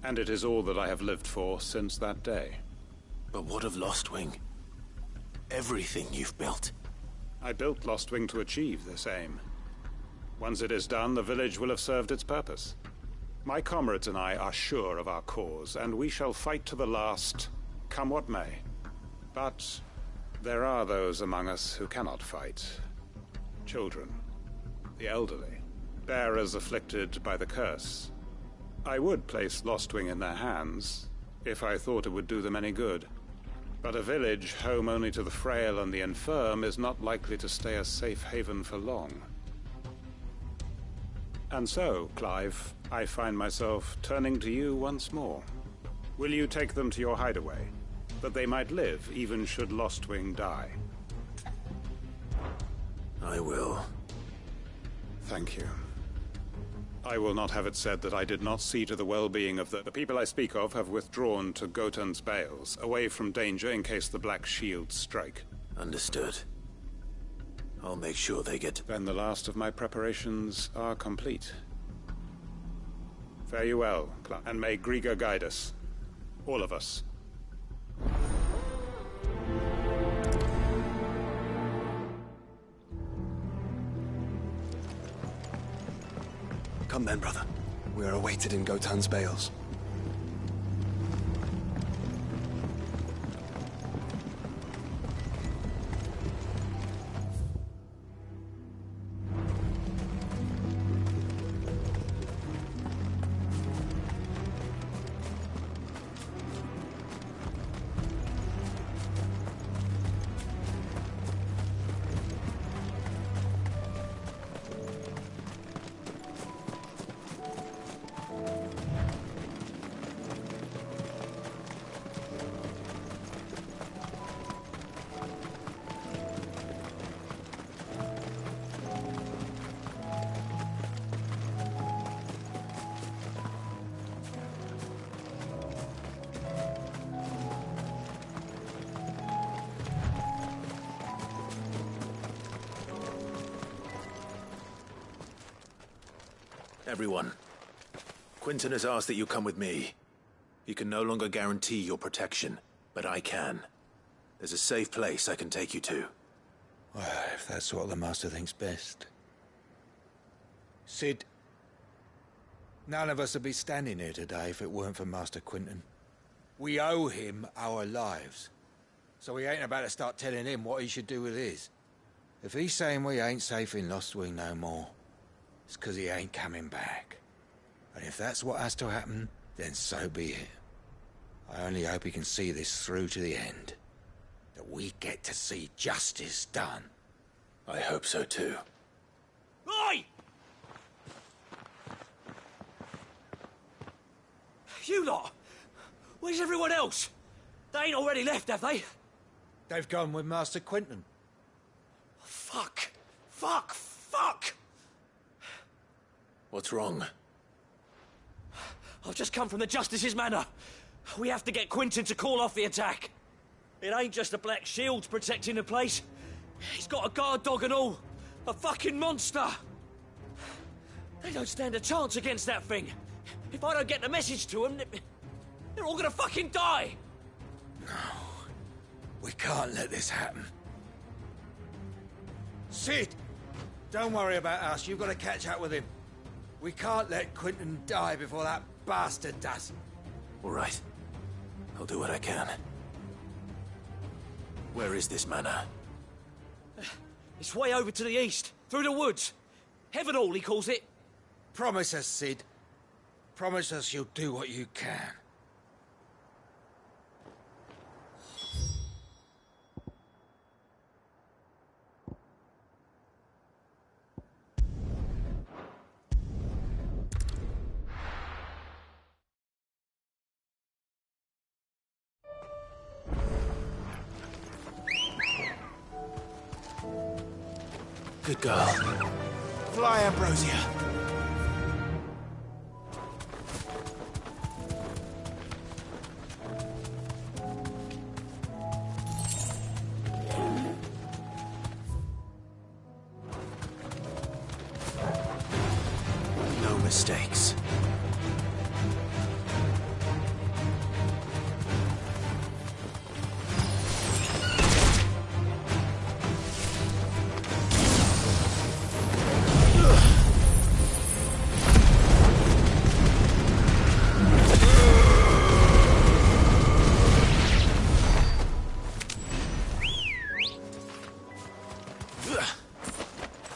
And it is all that I have lived for since that day. But what of Lostwing? Everything you've built. I built Lostwing to achieve this aim. Once it is done, the village will have served its purpose. My comrades and I are sure of our cause, and we shall fight to the last, come what may. But there are those among us who cannot fight. Children, the elderly, bearers afflicted by the curse. I would place Lostwing in their hands, if I thought it would do them any good. But a village home only to the frail and the infirm is not likely to stay a safe haven for long. And so, Clive, I find myself turning to you once more. Will you take them to your hideaway, that they might live even should Lostwing die? I will. Thank you. I will not have it said that I did not see to the well-being of the people I speak of have withdrawn to Gotan's Bales, away from danger in case the Black Shields strike. Understood. I'll make sure they get... Then the last of my preparations are complete. Fare you well, and may Griga guide us. All of us. Come then, brother. We are awaited in Gotan's Bales. Everyone, Quinton has asked that you come with me. He can no longer guarantee your protection, but I can. There's a safe place I can take you to. Well, if that's what the Master thinks best. Sid, none of us would be standing here today if it weren't for Master Quinton. We owe him our lives. So we ain't about to start telling him what he should do with his. If he's saying we ain't safe in Lostwing no more, it's 'cause he ain't coming back. And if that's what has to happen, then so be it. I only hope he can see this through to the end. That we get to see justice done. I hope so too. Oi! You lot! Where's everyone else? They ain't already left, have they? They've gone with Master Quinton. Fuck! Fuck! Fuck! What's wrong? I've just come from the Justice's manor. We have to get Quinton to call off the attack. It ain't just the Black Shields protecting the place. He's got a guard dog and all. A fucking monster. They don't stand a chance against that thing. If I don't get the message to them, they're all gonna fucking die. No. We can't let this happen. Sid! Don't worry about us. You've got to catch up with him. We can't let Quinton die before that bastard does. All right. I'll do what I can. Where is this manor? It's way over to the east, through the woods. Heaven Hall, he calls it. Promise us, Sid. Promise us you'll do what you can. Good girl. Fly, Ambrosia. mistakes.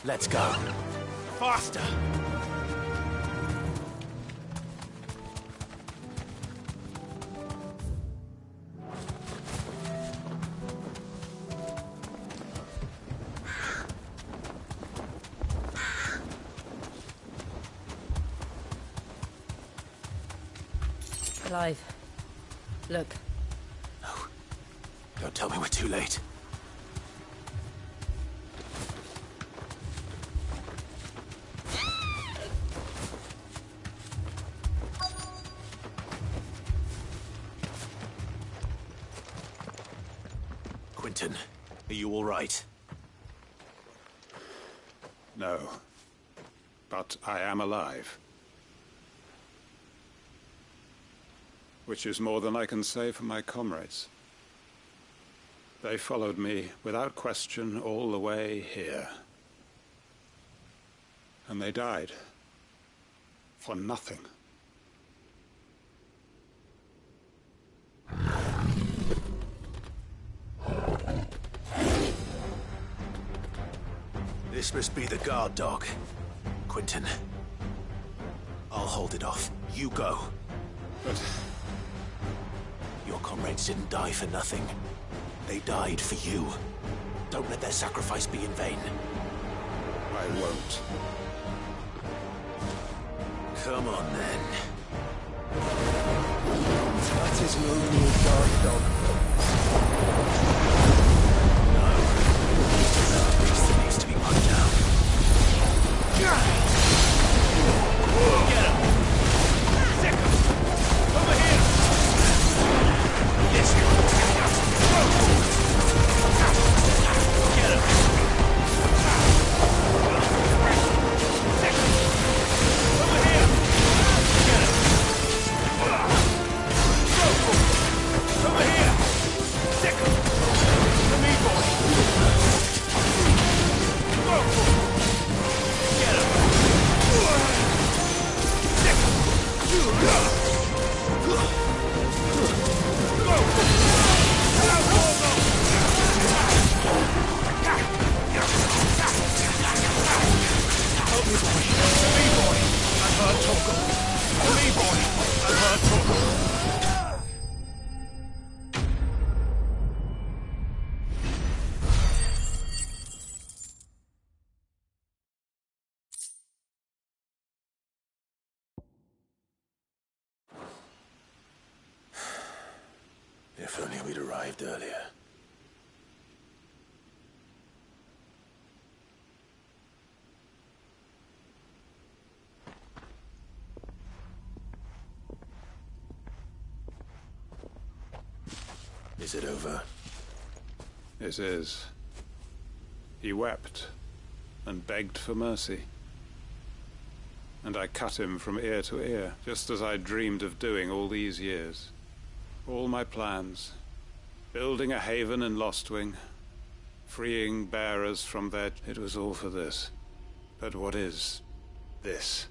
Let's go. Faster! Alive. Look. No. Don't tell me we're too late. Quentin, are you all right? No. But I am alive. Which is more than I can say for my comrades. They followed me without question all the way here. And they died. For nothing. This must be the guard dog. Quentin. I'll hold it off. You go. But your comrades didn't die for nothing. They died for you. Don't let their sacrifice be in vain. I won't. Come on, then. That is no new guard dog. Beast needs to be put down. Get him! Sick him! Over here! Yes, you! Get him! Sick him! Over here! Get him! Over here! Sick him! To me, boy! Get him! Sick him! Help me, boy! To me, boy! I've heard talk. To me, boy! I've heard talk. If only we'd arrived earlier. Is it over? It is. He wept and begged for mercy. And I cut him from ear to ear, just as I dreamed of doing all these years. All my plans, building a haven in Lostwing, freeing bearers from their... It was all for this. But what is this?